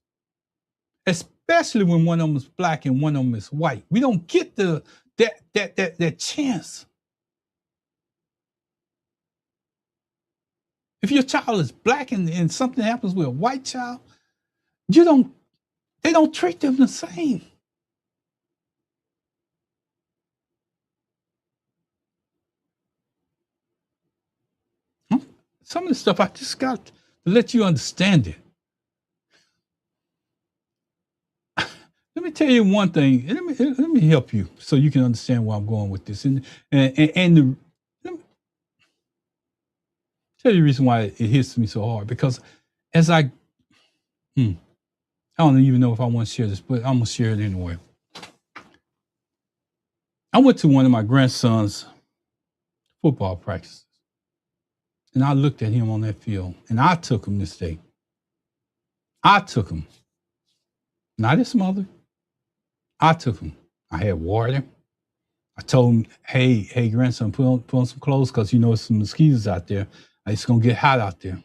especially when one of them is Black and one of them is white. We don't get that chance. If your child is Black and something happens with a white child, they don't treat them the same. Some of the stuff I just got to let you understand it. Let me tell you one thing. Let me help you so you can understand where I'm going with this. Let me tell you the reason why it hits me so hard. Because as I don't even know if I want to share this, but I'm going to share it anyway. I went to one of my grandson's football practices, and I looked at him on that field, and I took him this day. I took him. Not his mother. I took him. I had water. I told him, hey, grandson, put on some clothes, because there's some mosquitoes out there. It's going to get hot out there.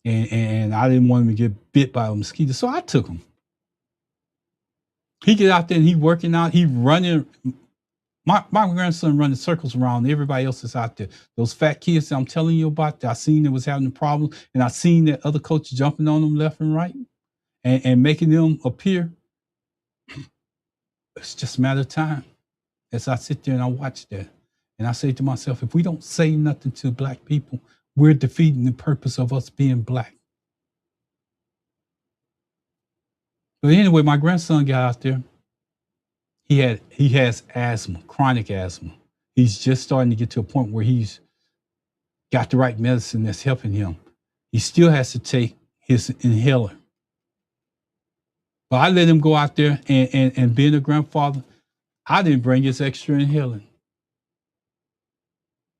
And I didn't want him to get bit by a mosquito, so I took him. He get out there and he working out. He running. My grandson running circles around everybody else that's out there. Those fat kids that I'm telling you about, that I seen that was having a problem, and I seen that other coach jumping on them left and right and making them appear. It's just a matter of time as I sit there and I watch that. And I say to myself, if we don't say nothing to Black people, we're defeating the purpose of us being Black. But anyway, my grandson got out there. He has asthma, chronic asthma. He's just starting to get to a point where he's got the right medicine that's helping him. He still has to take his inhaler. But I let him go out there and being a grandfather, I didn't bring his extra inhaler.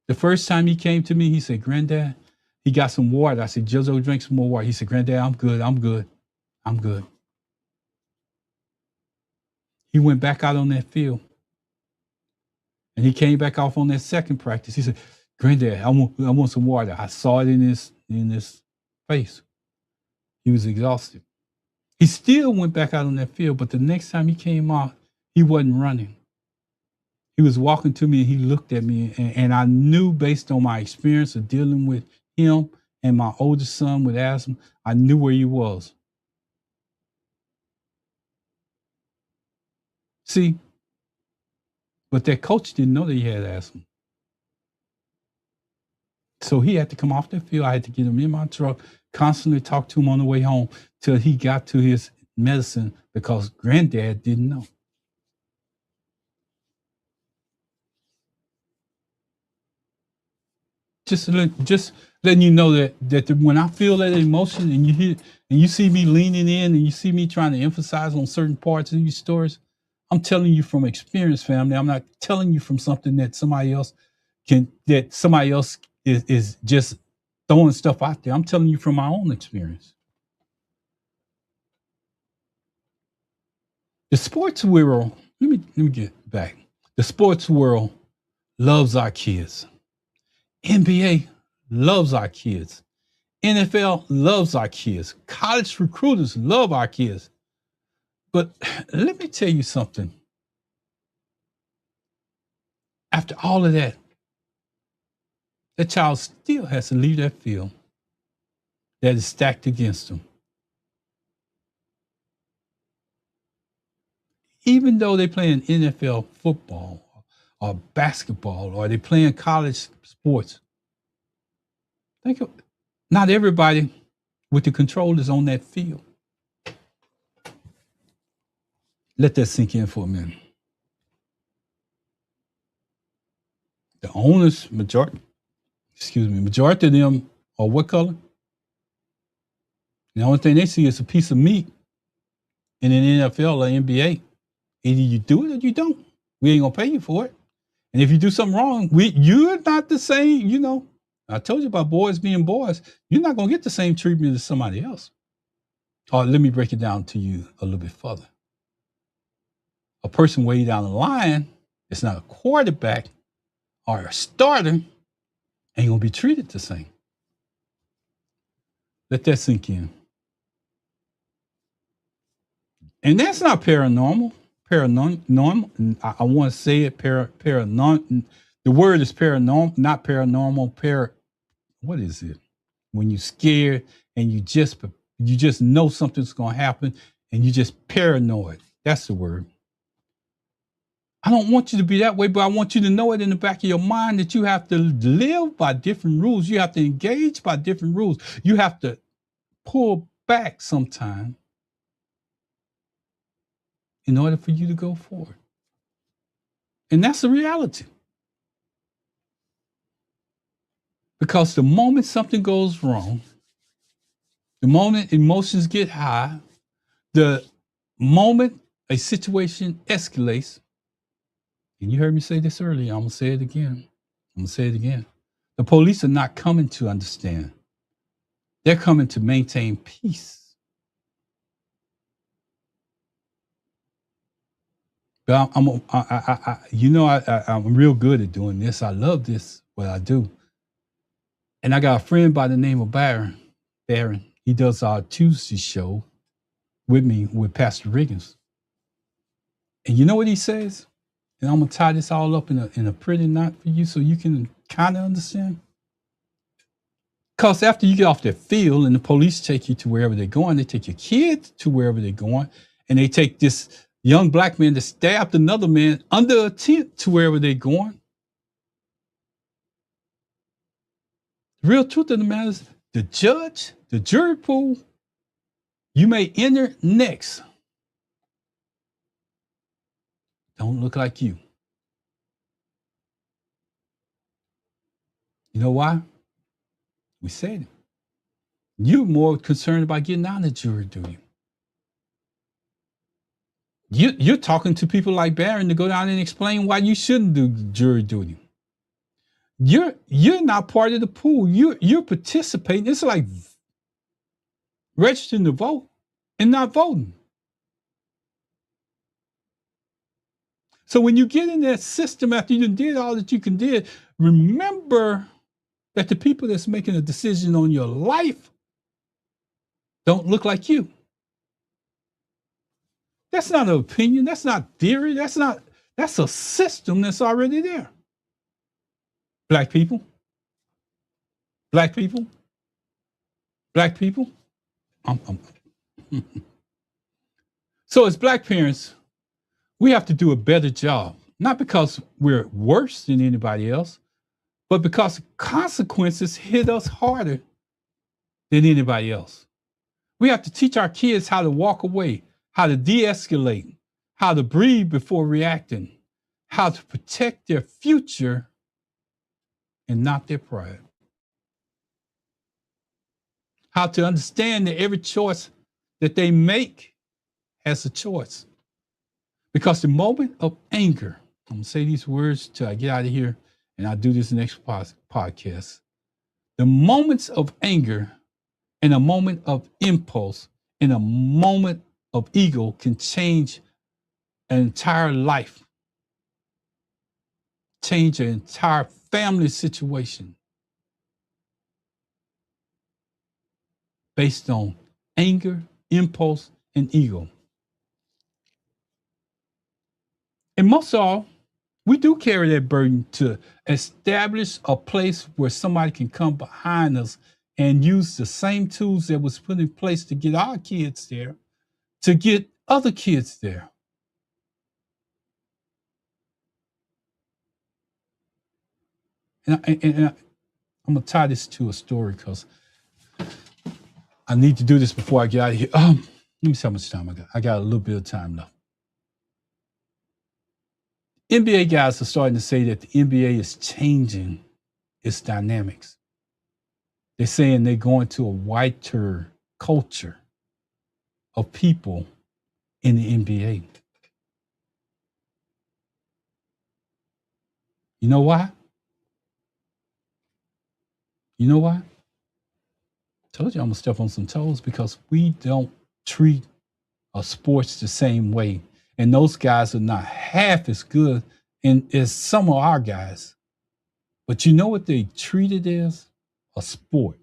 The first time he came to me, he said, Granddad, he got some water. I said, Jizzle, drink some more water. He said, Granddad, I'm good. He went back out on that field. And he came back off on that second practice. He said, Granddad, I want some water. I saw it in his face. He was exhausted. He still went back out on that field, but the next time he came out, he wasn't running. He was walking to me and he looked at me, and I knew based on my experience of dealing with him and my oldest son with asthma, I knew where he was. See, but that coach didn't know that he had asthma. So he had to come off the field. I had to get him in my truck, constantly talk to him on the way home till he got to his medicine because Granddad didn't know. Just letting you know that when I feel that emotion and you see me leaning in and you see me trying to emphasize on certain parts of these stories, I'm telling you from experience, family. I'm not telling you from something that somebody else is just throwing stuff out there. I'm telling you from my own experience. The sports world, let me get back. The sports world loves our kids. NBA loves our kids. NFL loves our kids. College recruiters love our kids. But let me tell you something. After all of that, that child still has to leave that field that is stacked against them. Even though they play in NFL football or basketball or they play in college sports, not everybody with the controllers on that field. Let that sink in for a minute. The owners, majority of them are what color? The only thing they see is a piece of meat in an NFL or NBA. Either you do it or you don't. We ain't gonna pay you for it. And if you do something wrong, you're not the same, you know. I told you about boys being boys. You're not gonna get the same treatment as somebody else. Or let me break it down to you a little bit further. A person way down the line that's not a quarterback or a starter ain't gonna be treated the same. Let that sink in. And that's not paranormal. Paranormal. I want to say it. Paranormal. The word is paranormal, not paranormal. What is it? When you're scared and you just know something's gonna happen and you just paranoid. That's the word. I don't want you to be that way, but I want you to know it in the back of your mind that you have to live by different rules. You have to engage by different rules. You have to pull back sometime in order for you to go forward. And that's the reality. Because the moment something goes wrong, the moment emotions get high, the moment a situation escalates, and you heard me say this earlier, I'm going to say it again. The police are not coming to understand. They're coming to maintain peace. But I'm real good at doing this. I love this, what I do. And I got a friend by the name of Barron. He does our Tuesday show with me with Pastor Riggins. And you know what he says? And I'm going to tie this all up in a pretty knot for you so you can kind of understand. Because after you get off that field and the police take you to wherever they're going, they take your kids to wherever they're going, and they take this young black man that stabbed another man under a tent to wherever they're going. The real truth of the matter is the judge, the jury pool, you may enter next. Don't look like you. You know why? We said it. You're more concerned about getting out of jury duty. You're talking to people like Barron to go down and explain why you shouldn't do jury duty. You're not part of the pool. You're participating. It's like registering to vote and not voting. So when you get in that system after you did all that you can do, remember that the people that's making a decision on your life don't look like you. That's not an opinion. That's not theory. That's a system that's already there. Black people. Black people. Black people. So as Black parents, we have to do a better job, not because we're worse than anybody else, but because consequences hit us harder than anybody else. We have to teach our kids how to walk away, how to de-escalate, how to breathe before reacting, how to protect their future and not their pride. How to understand that every choice that they make has a choice. Because the moment of anger, I'm going to say these words till I get out of here, and I'll do this next podcast. The moments of anger and a moment of impulse and a moment of ego can change an entire life, change an entire family situation based on anger, impulse, and ego. And most of all, we do carry that burden to establish a place where somebody can come behind us and use the same tools that was put in place to get our kids there, to get other kids there. And I'm going to tie this to a story because I need to do this before I get out of here. Let me see how much time I got. I got a little bit of time left. NBA guys are starting to say that the NBA is changing its dynamics. They're saying they're going to a whiter culture of people in the NBA. You know why? You know why? I told you I'm going to step on some toes because we don't treat our sports the same way. And those guys are not half as good as some of our guys. But you know what they treat it as? A sport.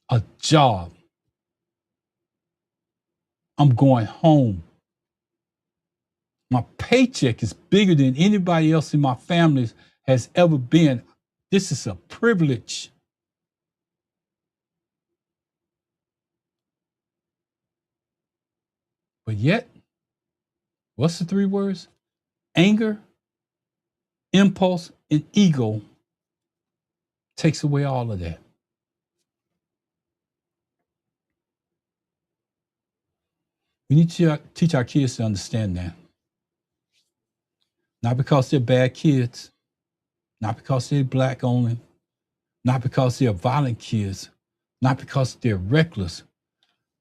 A job. I'm going home. My paycheck is bigger than anybody else in my family has ever been. This is a privilege. But yet, what's the three words? Anger, impulse, and ego takes away all of that. We need to teach our kids to understand that. Not because they're bad kids, not because they're Black only, not because they're violent kids, not because they're reckless,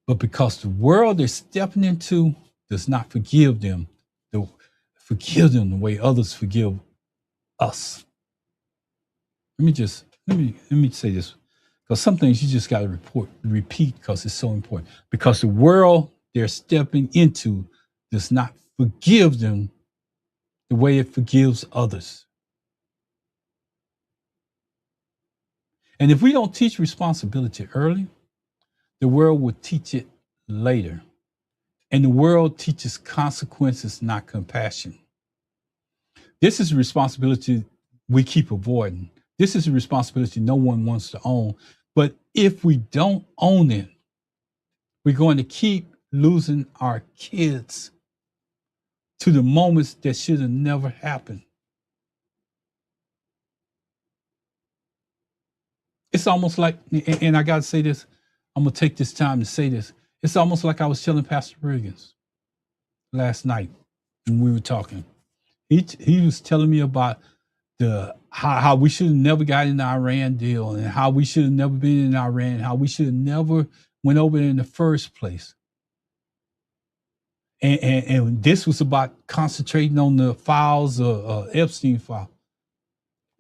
but because the world they're stepping into does not forgive them the way others forgive us. Let me say this, because some things you just got to repeat because it's so important. Because the world they're stepping into does not forgive them the way it forgives others. And if we don't teach responsibility early, the world will teach it later. And the world teaches consequences, not compassion. This is a responsibility we keep avoiding. This is a responsibility no one wants to own. But if we don't own it, we're going to keep losing our kids to the moments that should have never happened. It's almost like, and I got to say this, I'm going to take this time to say this. It's almost like I was telling Pastor Riggins last night when we were talking. He was telling me about how we should have never got in the Iran deal, and how we should have never been in Iran, how we should have never went over there in the first place. And this was about concentrating on the files of Epstein file.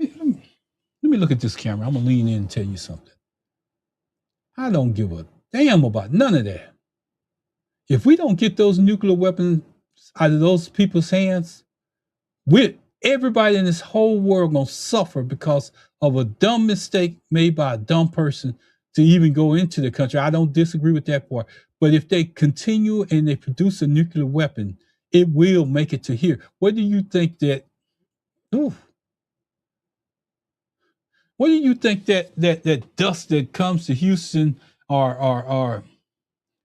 Let me look at this camera. I'm gonna lean in and tell you something. I don't give a damn about none of that. If we don't get those nuclear weapons out of those people's hands, everybody in this whole world gonna suffer because of a dumb mistake made by a dumb person to even go into the country. I don't disagree with that part. But if they continue and they produce a nuclear weapon, it will make it to here. What do you think that? What do you think that dust that comes to Houston or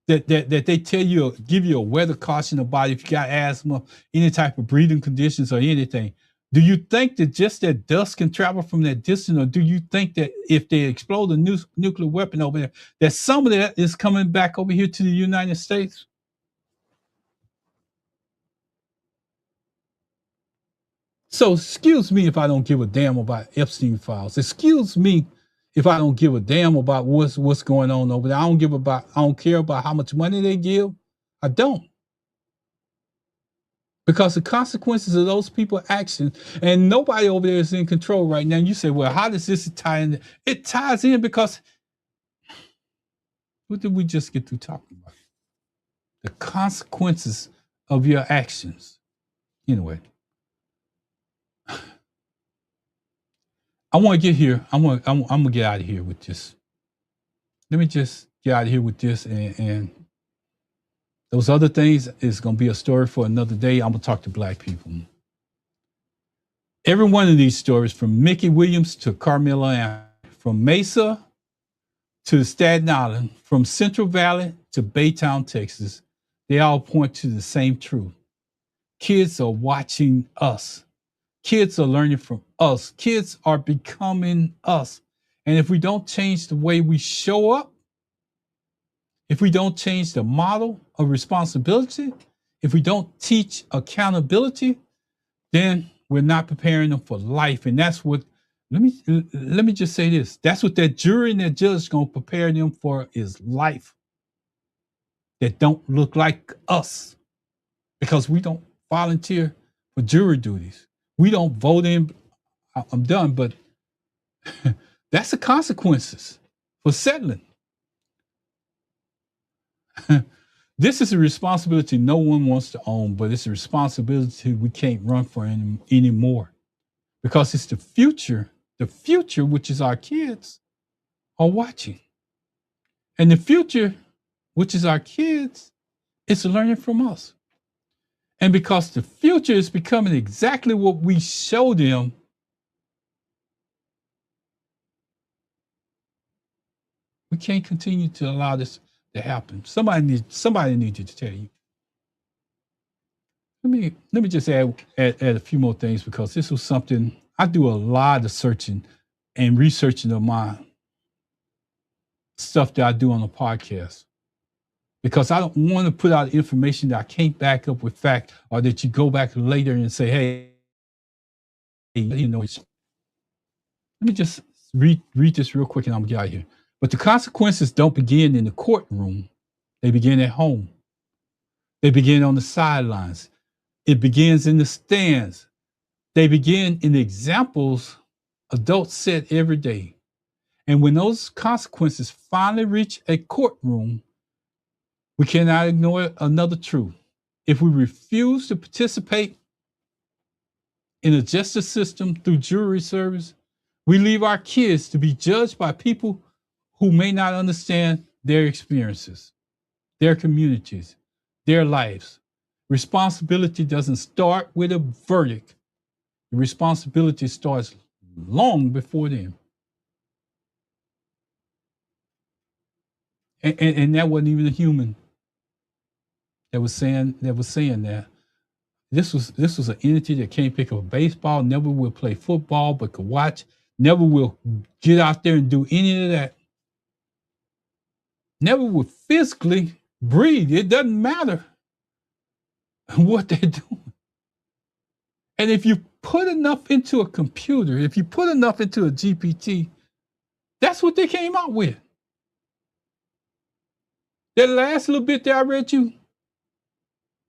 that they tell you, give you a weather caution about if you got asthma, any type of breathing conditions or anything? Do you think that just that dust can travel from that distance, or do you think that if they explode a nuclear weapon over there, that some of that is coming back over here to the United States? So excuse me if I don't give a damn about Epstein files. Excuse me if I don't give a damn about what's going on over there. I don't care about how much money they give. I don't. Because the consequences of those people's actions, and nobody over there is in control right now. And you say, well, how does this tie in? It ties in because what did we just get through talking about? The consequences of your actions. Anyway, I want to get here. I'm gonna get out of here with this. Let me just get out of here with this, and those other things is going to be a story for another day. I'm going to talk to black people. Every one of these stories, from Mikey Williams to Karmelo Anthony, from Mesa to Staten Island, from Central Valley to Baytown, Texas, they all point to the same truth. Kids are watching us. Kids are learning from us. Kids are becoming us. And if we don't change the way we show up, if we don't change the model of responsibility, if we don't teach accountability, then we're not preparing them for life. And that's what, let me just say this. That's what that jury and that judge is going to prepare them for, is life that don't look like us, because we don't volunteer for jury duties. We don't vote in. I'm done, but that's the consequences for settling. This is a responsibility no one wants to own, but it's a responsibility we can't run from anymore, because it's the future, which is our kids, are watching. And the future, which is our kids, is learning from us. And because the future is becoming exactly what we show them, we can't continue to allow this to happen. Somebody needs to tell you. Let me just add a few more things, because this was something I do a lot of searching and researching of my stuff that I do on the podcast, because I don't want to put out information that I can't back up with fact, or that you go back later and say, hey, you know, let me just read this real quick and I'm gonna get out of here. But the consequences don't begin in the courtroom. They begin at home. They begin on the sidelines. It begins in the stands. They begin in the examples adults set every day. And when those consequences finally reach a courtroom, we cannot ignore another truth. If we refuse to participate in the justice system through jury service, we leave our kids to be judged by people who may not understand their experiences, their communities, their lives. Responsibility doesn't start with a verdict. The responsibility starts long before then. And that wasn't even a human that was saying that. This was an entity that can't pick up a baseball, never will play football, but could watch, never will get out there and do any of that. Never will physically breathe. It doesn't matter what they're doing. And if you put enough into a computer, if you put enough into a GPT, that's what they came out with. That last little bit that I read you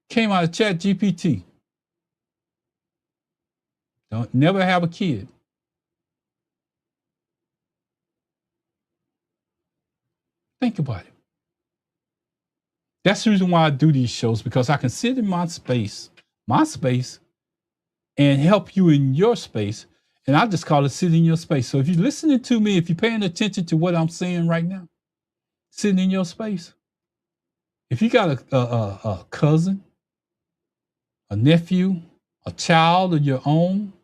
came out of Chat GPT. Don't never have a kid. Think about it. That's the reason why I do these shows, because I can sit in my space, and help you in your space. And I just call it sit in your space. So if you're listening to me, if you're paying attention to what I'm saying right now, sitting in your space. If you got a cousin, a nephew, a child of your own,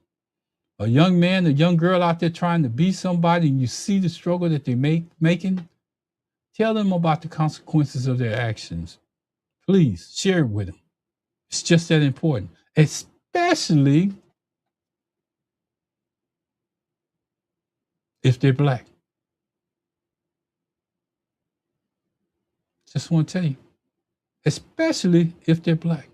a young man, a young girl out there trying to be somebody, and you see the struggle that they're making, tell them about the consequences of their actions. Please share it with them. It's just that important, especially if they're Black. Just want to tell you, especially if they're Black.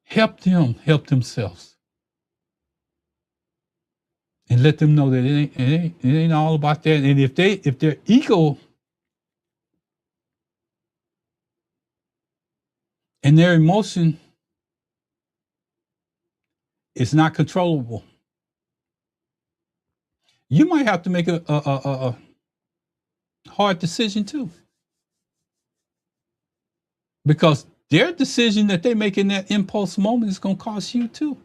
Help them help themselves. And let them know that it ain't all about that. And if their ego and their emotion is not controllable, you might have to make a hard decision too. Because their decision that they make in that impulse moment is going to cost you too.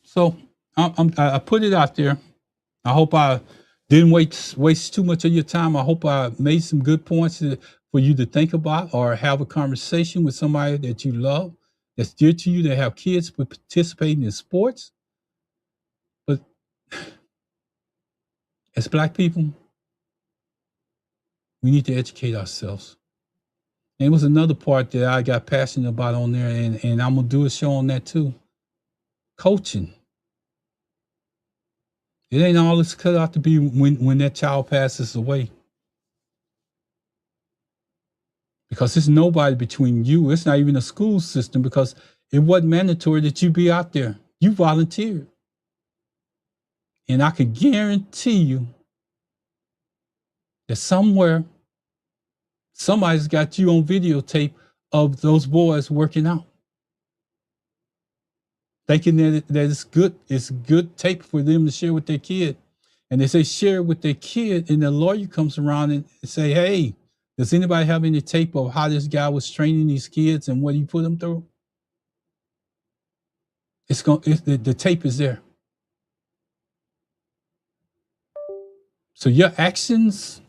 So I put it out there. I hope I didn't waste too much of your time. I hope I made some good points for you to think about, or have a conversation with somebody that you love, that's dear to you, that have kids participating in sports. But as Black people, we need to educate ourselves. And it was another part that I got passionate about on there, and I'm going to do a show on that too. Coaching. It ain't all it's cut out to be when that child passes away. Because it's nobody between you. It's not even a school system, because it wasn't mandatory that you be out there. You volunteered. And I can guarantee you that somewhere, somebody's got you on videotape of those boys working out. Thinking that it's good tape for them to share with their kid. And they say share it with their kid, and the lawyer comes around and say, hey, does anybody have any tape of how this guy was training these kids and what he put them through? The tape is there. So your actions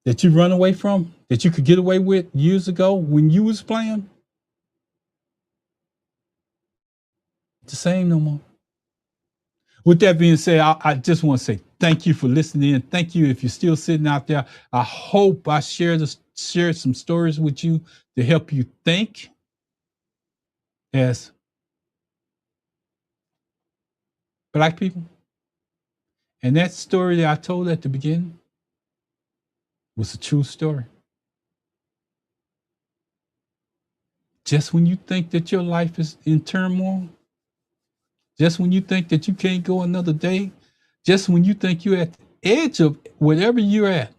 that you run away from, that you could get away with years ago when you was playing, the same no more. With that being said, I just want to say thank you for listening in. Thank you if you're still sitting out there. I hope I shared some stories with you to help you think as Black people. And that story that I told at the beginning was a true story. Just when you think that your life is in turmoil, just when you think that you can't go another day, just when you think you're at the edge of whatever you're at,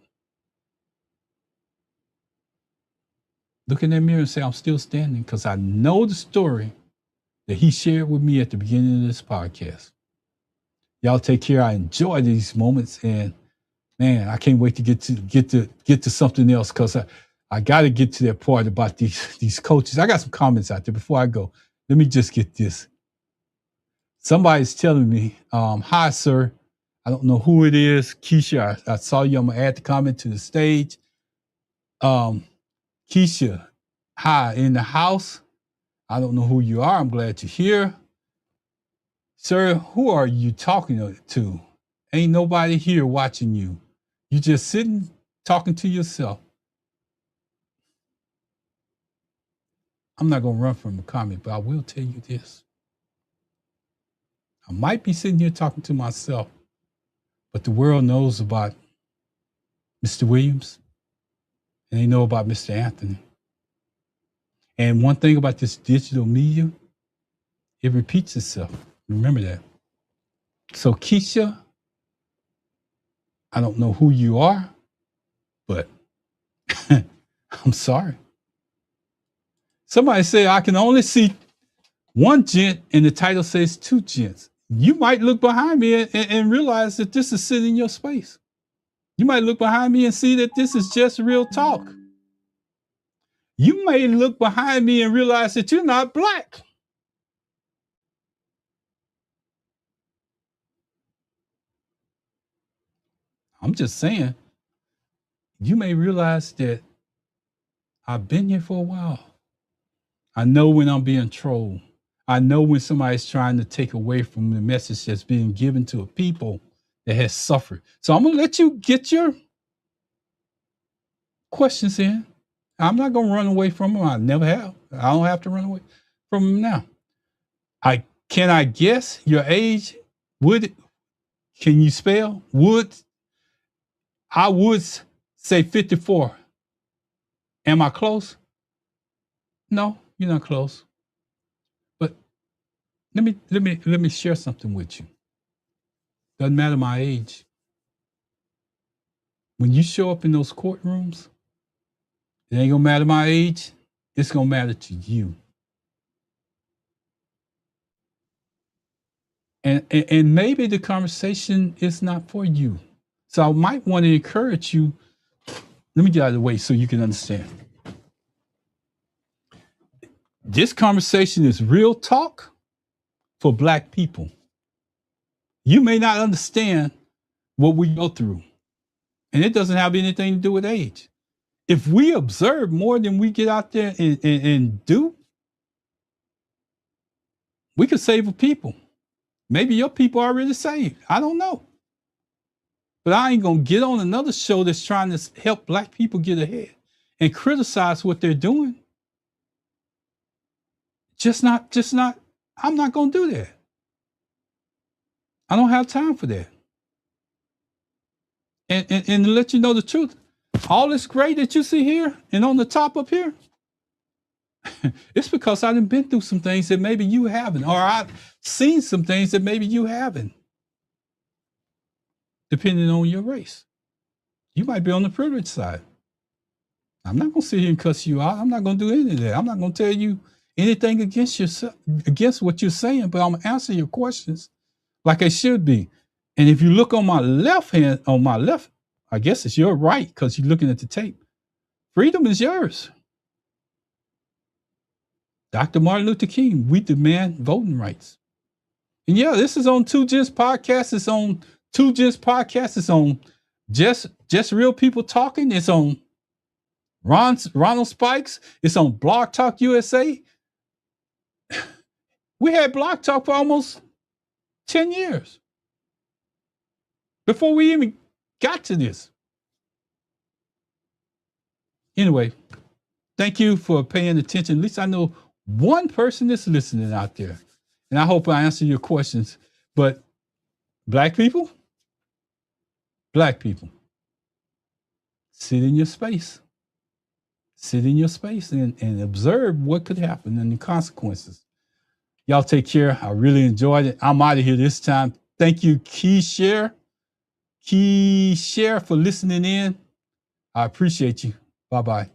look in that mirror and say, I'm still standing, because I know the story that he shared with me at the beginning of this podcast. Y'all take care. I enjoy these moments, and man, I can't wait to get to something else, because I got to get to that part about these coaches. I got some comments out there before I go. Let me just get this. Somebody's telling me, hi, sir. I don't know who it is. Keisha, I saw you. I'm going to add the comment to the stage. Keisha, hi, in the house. I don't know who you are. I'm glad you're here. Sir, who are you talking to? Ain't nobody here watching you. You just sitting, talking to yourself. I'm not going to run from a comment, but I will tell you this. I might be sitting here talking to myself, but the world knows about Mr. Williams. and they know about Mr. Anthony. And one thing about this digital media, it repeats itself. Remember that. So Keisha, I don't know who you are, but I'm sorry. Somebody said I can only see one gent and the title says two gents. You might look behind me and realize that this is sitting in your space. You might look behind me and see that this is just real talk. You may look behind me and realize that you're not black. I'm just saying, you may realize that I've been here for a while. I know when I'm being trolled. I know when somebody's trying to take away from the message that's being given to a people that has suffered. So I'm going to let you get your questions in. I'm not going to run away from them. I never have. I don't have to run away from them now. Can I guess your age? Can you spell? I would say 54. Am I close? No, you're not close. But let me share something with you. Doesn't matter my age. When you show up in those courtrooms, it ain't gonna matter my age. It's gonna matter to you. And maybe the conversation is not for you. So I might want to encourage you. Let me get out of the way so you can understand. This conversation is real talk for Black people. You may not understand what we go through, and it doesn't have anything to do with age. If we observe more than we get out there and do, we could save a people. Maybe your people are already saved. I don't know. But I ain't going to get on another show that's trying to help Black people get ahead and criticize what they're doing. I'm not going to do that. I don't have time for that. And to let you know the truth, all this gray that you see here and on the top up here, it's because I done been through some things that maybe you haven't, or I've seen some things that maybe you haven't, depending on your race. You might be on the privileged side. I'm not going to sit here and cuss you out. I'm not going to do any of that. I'm not going to tell you anything against yourself, against what you're saying, but I'm going to answer your questions like I should be. And if you look on my left hand, I guess it's your right because you're looking at the tape. Freedom is yours. Dr. Martin Luther King, we demand voting rights. And yeah, this is on Two Gents Podcast. It's on Two Gents Podcast. It's on Just Real People Talking. It's on Ronald Spikes. It's on Blog Talk USA. We had Blog Talk for almost 10 years before we even got to this. Anyway, thank you for paying attention. At least I know one person is listening out there. And I hope I answer your questions. But Black people, sit in your space. Sit in your space and observe what could happen and the consequences. Y'all take care. I really enjoyed it. I'm out of here this time. Thank you, Key Share, for listening in. I appreciate you. Bye-bye.